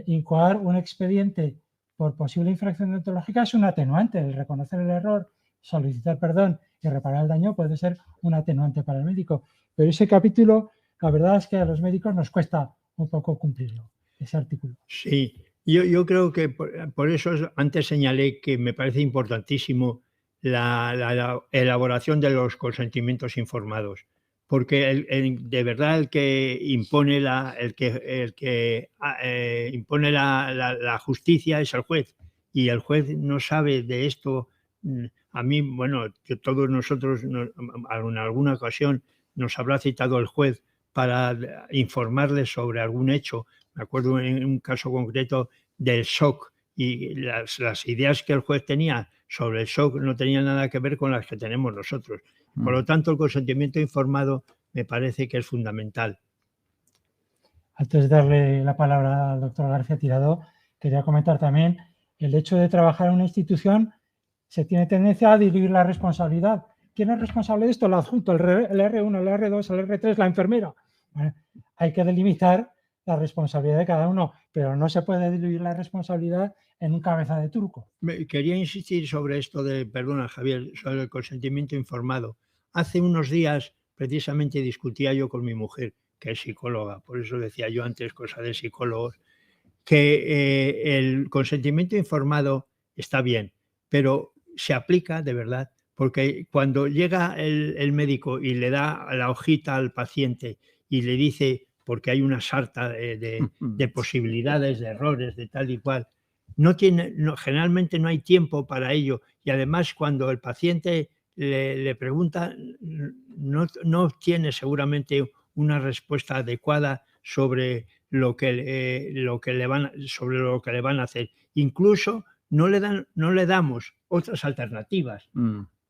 incoar un expediente por posible infracción deontológica es un atenuante. El reconocer el error, solicitar perdón y reparar el daño puede ser un atenuante para el médico. Pero ese capítulo, la verdad es que a los médicos nos cuesta un poco cumplirlo, ese artículo. Sí, yo creo que por eso antes señalé que me parece importantísimo la elaboración de los consentimientos informados, porque de verdad el que impone impone la justicia es el juez, y el juez no sabe de esto. A mí, bueno, que todos nosotros en alguna ocasión nos habrá citado el juez para informarles sobre algún hecho. Me acuerdo en un caso concreto del shock, y las ideas que el juez tenía sobre el shock no tenían nada que ver con las que tenemos nosotros. Por lo tanto, el consentimiento informado me parece que es fundamental. Antes de darle la palabra al doctor García Tirado, quería comentar también el hecho de trabajar en una institución. Se tiene tendencia a diluir la responsabilidad. ¿Quién es responsable de esto? El adjunto, el R1, el R2, el R3, la enfermera. Bueno, hay que delimitar la responsabilidad de cada uno, pero no se puede diluir la responsabilidad en un cabeza de turco. Quería insistir sobre esto perdona Javier, sobre el consentimiento informado. Hace unos días precisamente discutía yo con mi mujer, que es psicóloga, por eso decía yo antes cosa de psicólogos, que el consentimiento informado está bien, pero se aplica de verdad, porque cuando llega el médico y le da la hojita al paciente y le dice, porque hay una sarta de posibilidades, de errores, de tal y cual, generalmente no hay tiempo para ello, y además cuando el paciente le pregunta, no obtiene seguramente una respuesta adecuada sobre sobre lo que le van a hacer. Incluso no le damos otras alternativas,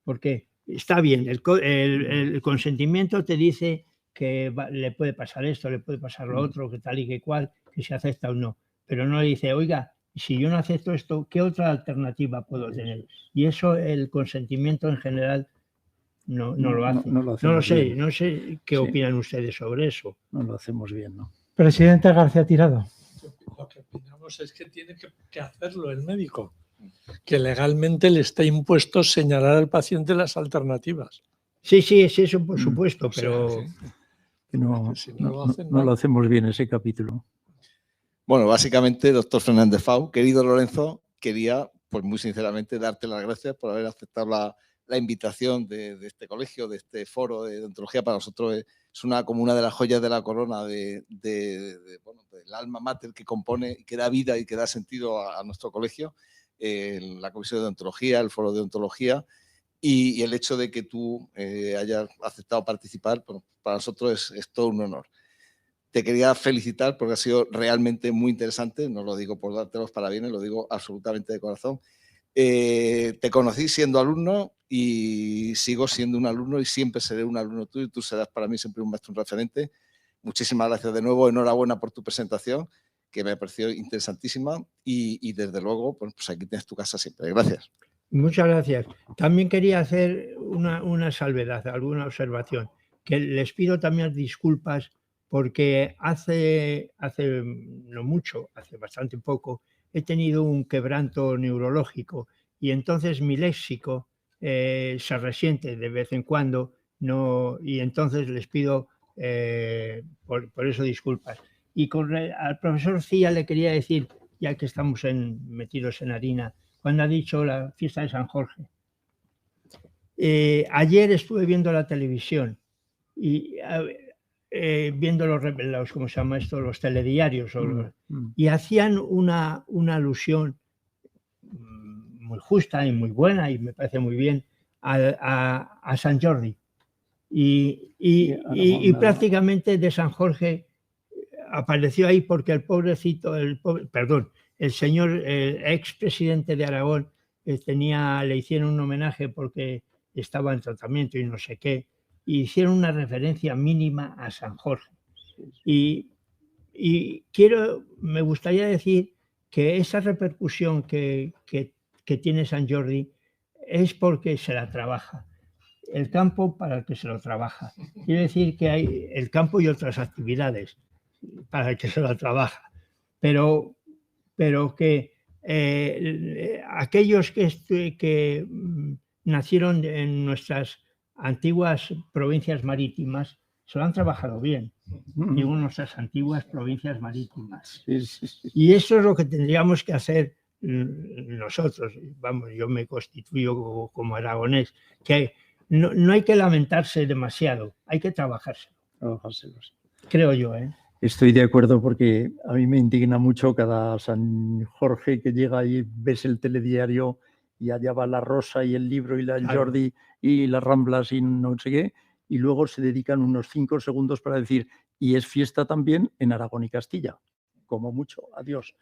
porque está bien, el consentimiento te dice que le puede pasar esto, le puede pasar lo otro, que tal y que cual, que se acepta o no, pero no le dice, oiga, si yo no acepto esto, ¿qué otra alternativa puedo tener? Y eso el consentimiento en general no lo hace. No sé qué opinan ustedes sobre eso. No lo hacemos bien, ¿no? Presidente García Tirado. Lo que opinamos es que tiene que hacerlo el médico, que legalmente le está impuesto señalar al paciente las alternativas. Sí, es eso, por supuesto, pero no lo hacemos bien ese capítulo. Bueno, básicamente, doctor Fernández Fau, querido Lorenzo, quería, pues muy sinceramente, darte las gracias por haber aceptado la invitación de este colegio, de este foro de odontología. Para nosotros es como una de las joyas de la corona del alma mater que compone y que da vida y que da sentido a nuestro colegio, la Comisión de Odontología, el foro de odontología, y el hecho de que tú hayas aceptado participar, bueno, para nosotros es todo un honor. Te quería felicitar porque ha sido realmente muy interesante, no lo digo por darte los parabienes, lo digo absolutamente de corazón. Te conocí siendo alumno y sigo siendo un alumno y siempre seré un alumno tuyo y tú serás para mí siempre un maestro, un referente. Muchísimas gracias de nuevo, enhorabuena por tu presentación, que me pareció interesantísima y desde luego, pues aquí tienes tu casa siempre. Gracias. Muchas gracias. También quería hacer una salvedad, alguna observación, que les pido también disculpas porque hace no mucho, hace bastante poco, he tenido un quebranto neurológico y entonces mi léxico se resiente de vez en cuando, y entonces les pido por eso disculpas. Y al profesor Cía le quería decir, ya que estamos metidos en harina, cuando ha dicho la fiesta de San Jorge. Ayer estuve viendo la televisión y viendo ¿cómo se llama esto? Los telediarios. Y hacían una alusión muy justa y muy buena, y me parece muy bien, a San Jordi. Y prácticamente de San Jorge apareció ahí porque el señor expresidente de Aragón le hicieron un homenaje porque estaba en tratamiento y no sé qué, y hicieron una referencia mínima a San Jorge. Y me gustaría decir que esa repercusión que tiene San Jordi es porque se la trabaja. El campo para el que se lo trabaja. Quiere decir que hay el campo y otras actividades para el que se lo trabaja. Pero que aquellos que nacieron en nuestras antiguas provincias marítimas se lo han trabajado bien. Digo, nuestras antiguas provincias marítimas. Y eso es lo que tendríamos que hacer nosotros. Vamos, yo me constituyo como aragonés, que no hay que lamentarse demasiado, hay que trabajárselo. Creo yo, ¿eh? Estoy de acuerdo porque a mí me indigna mucho cada San Jorge que llega y ves el telediario y allá va la Rosa y el libro y la Jordi y las Ramblas y no sé qué, y luego se dedican unos 5 segundos para decir, y es fiesta también en Aragón y Castilla, como mucho, adiós.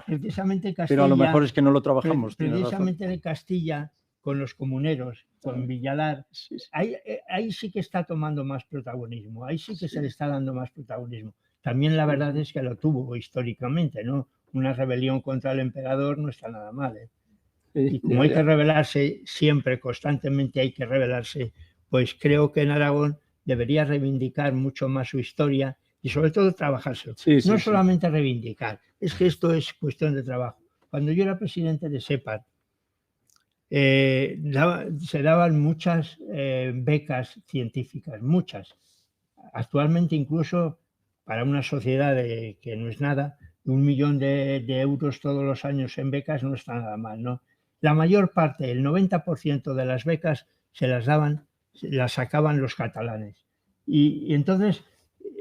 Precisamente Castilla, pero a lo mejor es que no lo trabajamos. Precisamente en Castilla, con los comuneros, con Villalar, ahí sí que está tomando más protagonismo, ahí sí que se le está dando más protagonismo. También la verdad es que lo tuvo históricamente, ¿no? Una rebelión contra el emperador no está nada mal, ¿eh? Y como hay que rebelarse siempre, constantemente hay que rebelarse, pues creo que en Aragón debería reivindicar mucho más su historia y sobre todo trabajárselo. No solamente reivindicar, es que esto es cuestión de trabajo. Cuando yo era presidente de SEPAR, se daban muchas becas científicas, muchas. Actualmente incluso para una sociedad que no es nada, 1 millón de euros todos los años en becas no está nada mal, ¿no? La mayor parte, el 90% de las becas las sacaban los catalanes. Y entonces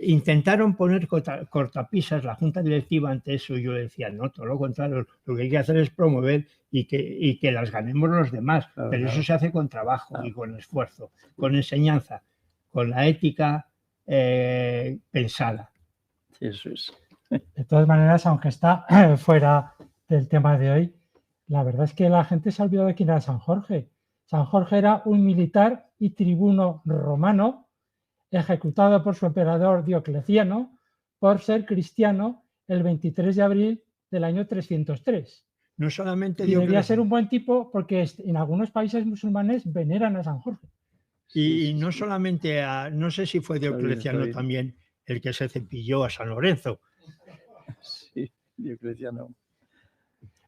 intentaron poner cortapisas la junta directiva ante eso, y yo decía, no, todo lo contrario, lo que hay que hacer es promover y que las ganemos los demás, pero eso se hace con trabajo y con esfuerzo, con enseñanza, con la ética pensada. Eso es. De todas maneras, aunque está fuera del tema de hoy, la verdad es que la gente se ha olvidado de quién era San Jorge. San Jorge era un militar y tribuno romano ejecutado por su emperador Diocleciano por ser cristiano el 23 de abril del año 303. No solamente Y debía ser un buen tipo porque en algunos países musulmanes veneran a San Jorge. Y no solamente no sé si fue Diocleciano también el que se cepilló a San Lorenzo. Sí, Diocleciano.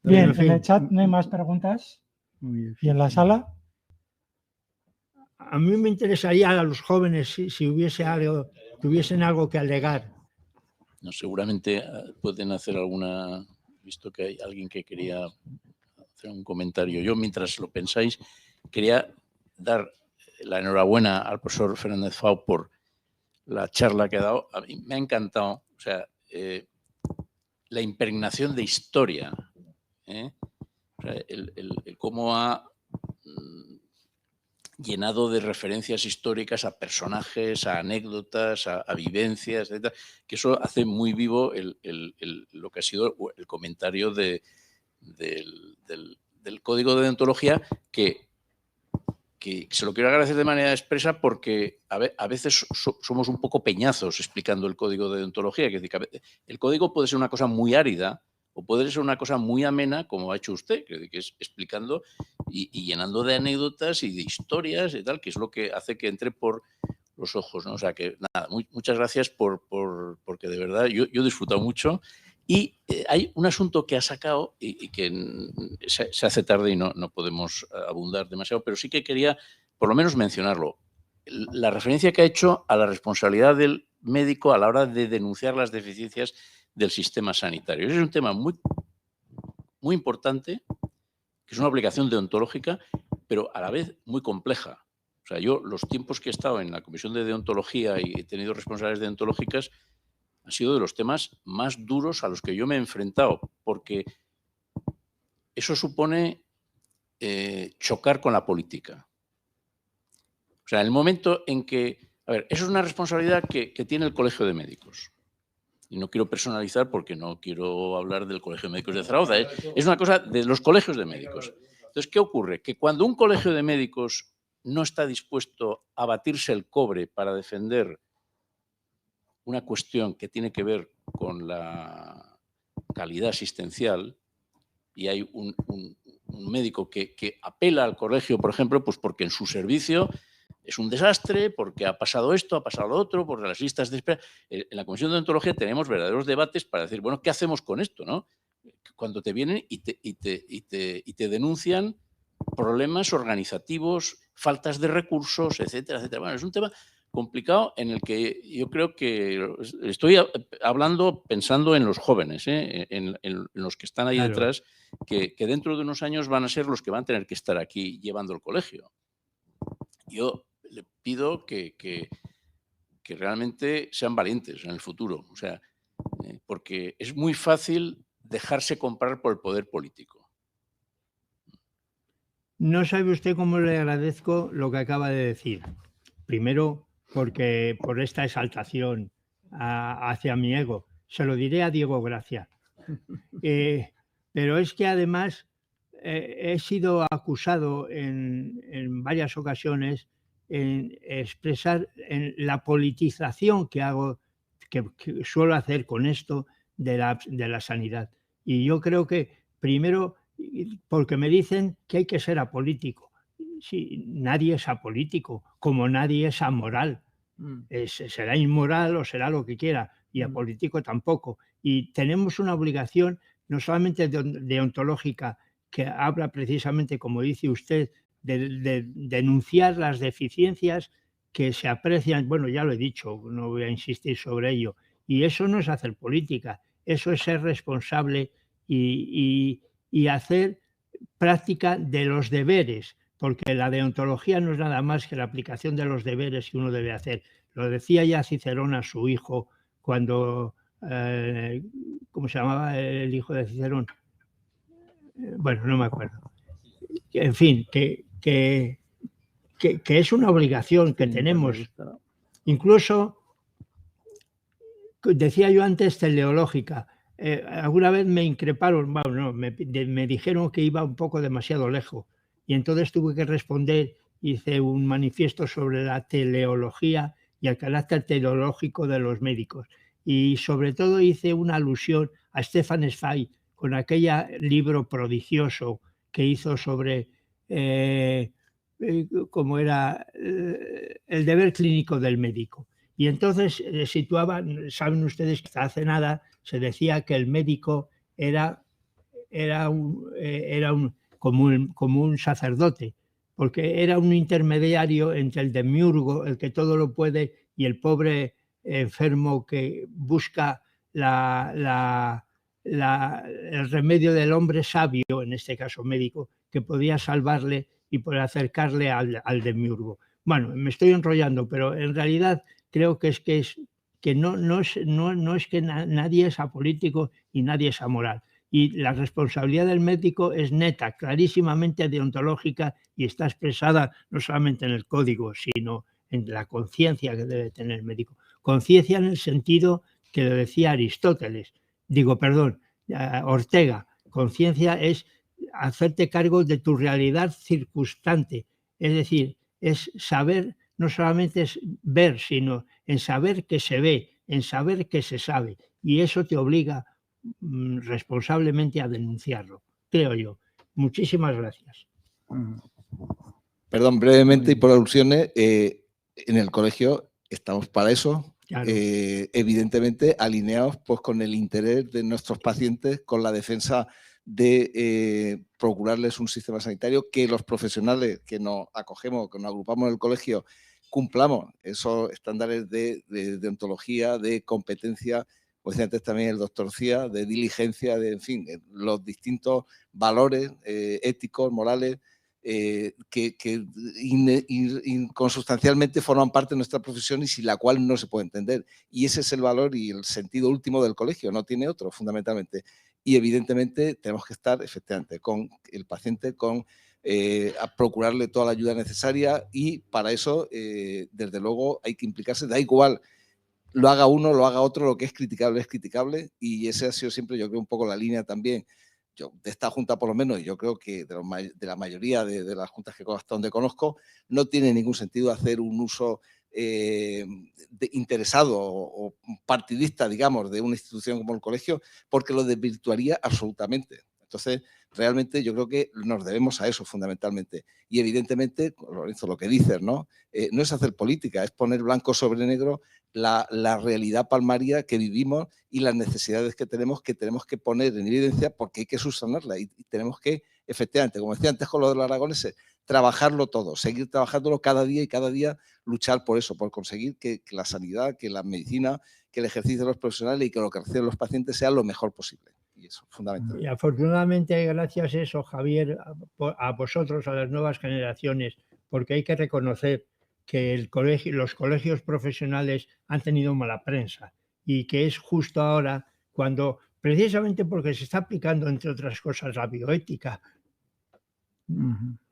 Bien, en fin. en el chat no hay más preguntas. ¿Y en la sala? A mí me interesaría a los jóvenes si hubiese algo, tuviesen algo que alegar. No, seguramente pueden hacer alguna, visto que hay alguien que quería hacer un comentario. Yo, mientras lo pensáis, quería dar la enhorabuena al profesor Fernández Fau por la charla que ha dado. A mí me ha encantado, o sea, la impregnación de historia, o sea, el cómo ha llenado de referencias históricas a personajes, a anécdotas, a vivencias, etc., que eso hace muy vivo lo que ha sido el comentario del código de deontología, que se lo quiero agradecer de manera expresa porque a veces somos un poco peñazos explicando el código de deontología. Que el código puede ser una cosa muy árida o puede ser una cosa muy amena, como ha hecho usted, que es explicando y llenando de anécdotas y de historias y tal, que es lo que hace que entre por los ojos, ¿no? O sea que nada, muchas gracias porque de verdad yo he disfrutado mucho. Y hay un asunto que ha sacado y que se hace tarde y no podemos abundar demasiado, pero sí que quería por lo menos mencionarlo. La referencia que ha hecho a la responsabilidad del médico a la hora de denunciar las deficiencias del sistema sanitario. Ese es un tema muy, muy importante, que es una obligación deontológica, pero a la vez muy compleja. O sea, yo los tiempos que he estado en la Comisión de Deontología y he tenido responsabilidades deontológicas han sido de los temas más duros a los que yo me he enfrentado, porque eso supone chocar con la política. O sea, el momento en que... A ver, eso es una responsabilidad que tiene el Colegio de Médicos. Y no quiero personalizar porque no quiero hablar del Colegio de Médicos de Zaragoza. Es una cosa de los colegios de médicos. Entonces, ¿qué ocurre? Que cuando un colegio de médicos no está dispuesto a batirse el cobre para defender una cuestión que tiene que ver con la calidad asistencial, y hay un médico que apela al colegio, por ejemplo, pues porque en su servicio es un desastre, porque ha pasado esto, ha pasado lo otro, porque las listas de espera... En la Comisión de Deontología tenemos verdaderos debates para decir, bueno, ¿qué hacemos con esto, no? Cuando te vienen y te denuncian problemas organizativos, faltas de recursos, etcétera, etcétera. Bueno, es un tema complicado en el que yo creo que estoy hablando pensando en los jóvenes, en los que están ahí detrás, que dentro de unos años van a ser los que van a tener que estar aquí llevando el colegio. Yo le pido que realmente sean valientes en el futuro, o sea, porque es muy fácil dejarse comprar por el poder político. No sabe usted cómo le agradezco lo que acaba de decir. Primero, porque por esta exaltación hacia mi ego. Se lo diré a Diego Gracia. Pero es que además he sido acusado en varias ocasiones en expresar en la politización que hago, que suelo hacer con esto de la sanidad. Y yo creo que primero, porque me dicen que hay que ser apolítico. Sí, nadie es apolítico, como nadie es amoral. Será inmoral o será lo que quiera, y apolítico tampoco. Y tenemos una obligación no solamente deontológica, que habla precisamente, como dice usted, de denunciar las deficiencias que se aprecian. Bueno, ya lo he dicho, no voy a insistir sobre ello. Y eso no es hacer política, eso es ser responsable y hacer práctica de los deberes, porque la deontología no es nada más que la aplicación de los deberes que uno debe hacer. Lo decía ya Cicerón a su hijo cuando, ¿cómo se llamaba el hijo de Cicerón? Bueno, no me acuerdo. En fin, que es una obligación que tenemos. Incluso decía yo antes teleológica. Alguna vez me increparon, bueno, no, me dijeron que iba un poco demasiado lejos y entonces tuve que responder, hice un manifiesto sobre la teleología y el carácter teleológico de los médicos y sobre todo hice una alusión a Stefan Zweig con aquel libro prodigioso que hizo sobre cómo era el deber clínico del médico. Y entonces situaban, saben ustedes que hasta hace nada se decía que el médico era como un sacerdote, porque era un intermediario entre el demiurgo, el que todo lo puede, y el pobre enfermo que busca el remedio del hombre sabio, en este caso médico, que podía salvarle y poder acercarle al demiurgo. Bueno, me estoy enrollando, pero en realidad creo que no es que nadie es apolítico y nadie es amoral. Y la responsabilidad del médico es neta, clarísimamente deontológica y está expresada no solamente en el código, sino en la conciencia que debe tener el médico. Conciencia en el sentido que lo decía Aristóteles, Ortega. Conciencia es hacerte cargo de tu realidad circunstante, es decir, es saber, no solamente es ver, sino en saber que se ve, en saber que se sabe, y eso te obliga responsablemente a denunciarlo, creo yo. Muchísimas gracias. Perdón, brevemente y por alusiones, en el colegio estamos para eso, Claro. Evidentemente alineados pues, con el interés de nuestros pacientes, con la defensa de procurarles un sistema sanitario, que los profesionales que nos acogemos, que nos agrupamos en el colegio, cumplamos esos estándares de deontología, de competencia, como decía antes también el doctor Cía, de diligencia, en fin, los distintos valores éticos, morales, que consustancialmente forman parte de nuestra profesión y sin la cual no se puede entender. Y ese es el valor y el sentido último del colegio, no tiene otro, fundamentalmente. Y evidentemente tenemos que estar efectivamente con el paciente, a procurarle toda la ayuda necesaria y para eso, desde luego, hay que implicarse. Da igual, lo haga uno, lo haga otro, lo que es criticable y ese ha sido siempre, yo creo, un poco la línea también. Yo, de esta junta por lo menos, y yo creo que de la mayoría de las juntas que hasta donde conozco, no tiene ningún sentido hacer un uso interesado o partidista, digamos, de una institución como el colegio, porque lo desvirtuaría absolutamente. Entonces, realmente yo creo que nos debemos a eso fundamentalmente. Y evidentemente, Lorenzo, lo que dices, ¿no? No es hacer política, es poner blanco sobre negro la realidad palmaria que vivimos y las necesidades que tenemos que poner en evidencia porque hay que subsanarla y tenemos que, efectivamente, como decía antes con lo de los aragoneses, trabajarlo todo, seguir trabajándolo cada día y cada día luchar por eso, por conseguir que la sanidad, que la medicina, que el ejercicio de los profesionales y que lo que reciben los pacientes sea lo mejor posible. Y eso es fundamental. Y afortunadamente, gracias a eso, Javier, a vosotros, a las nuevas generaciones, porque hay que reconocer que los colegios profesionales han tenido mala prensa y que es justo ahora cuando, precisamente porque se está aplicando, entre otras cosas, la bioética,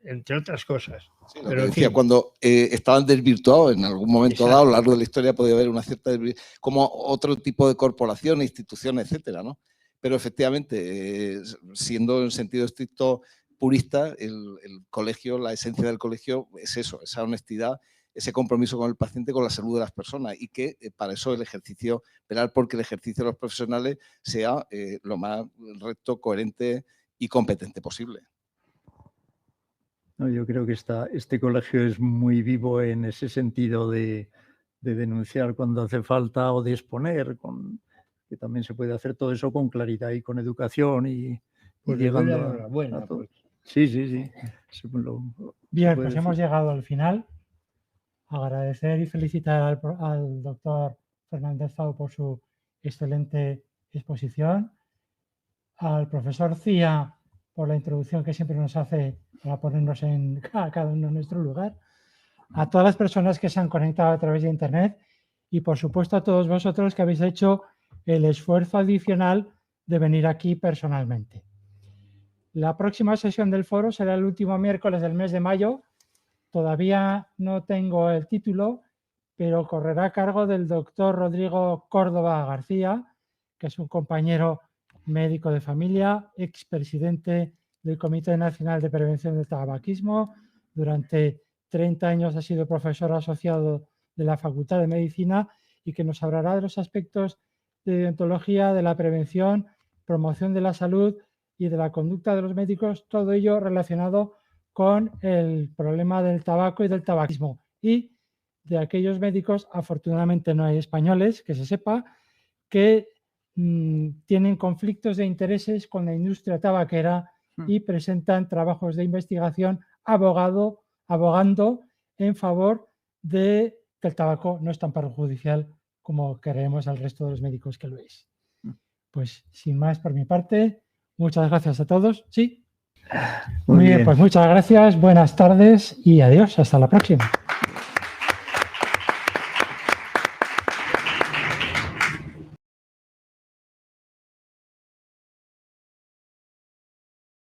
entre otras cosas. Sí, lo que decía, cuando estaban desvirtuados en algún momento dado, a lo largo de la historia podía haber una cierta como otro tipo de corporaciones, instituciones, etcétera, ¿no? Pero efectivamente, siendo en sentido estricto purista, el colegio, la esencia del colegio es eso, esa honestidad, ese compromiso con el paciente, con la salud de las personas y que para eso el ejercicio, velar porque el ejercicio de los profesionales sea lo más recto, coherente y competente posible. No, yo creo que este colegio es muy vivo en ese sentido de denunciar cuando hace falta o de exponer, que también se puede hacer todo eso con claridad y con educación y llegando a todo. Sí. Bien, pues hemos llegado al final. Agradecer y felicitar al doctor Fernández Fau por su excelente exposición, al profesor Cía por la introducción que siempre nos hace para ponernos en cada uno en nuestro lugar, a todas las personas que se han conectado a través de Internet y, por supuesto, a todos vosotros que habéis hecho el esfuerzo adicional de venir aquí personalmente. La próxima sesión del foro será el último miércoles del mes de mayo. Todavía no tengo el título, pero correrá a cargo del doctor Rodrigo Córdoba García, que es un compañero médico de familia, expresidente del Comité Nacional de Prevención del Tabaquismo. Durante 30 años ha sido profesor asociado de la Facultad de Medicina y que nos hablará de los aspectos de deontología, de la prevención, promoción de la salud y de la conducta de los médicos, todo ello relacionado con el problema del tabaco y del tabaquismo. Y de aquellos médicos, afortunadamente no hay españoles, que se sepa, que tienen conflictos de intereses con la industria tabaquera y presentan trabajos de investigación abogando en favor de que el tabaco no es tan perjudicial como creemos al resto de los médicos que lo es. Pues sin más por mi parte, muchas gracias a todos. Sí. Muy bien, pues muchas gracias, buenas tardes y adiós, hasta la próxima.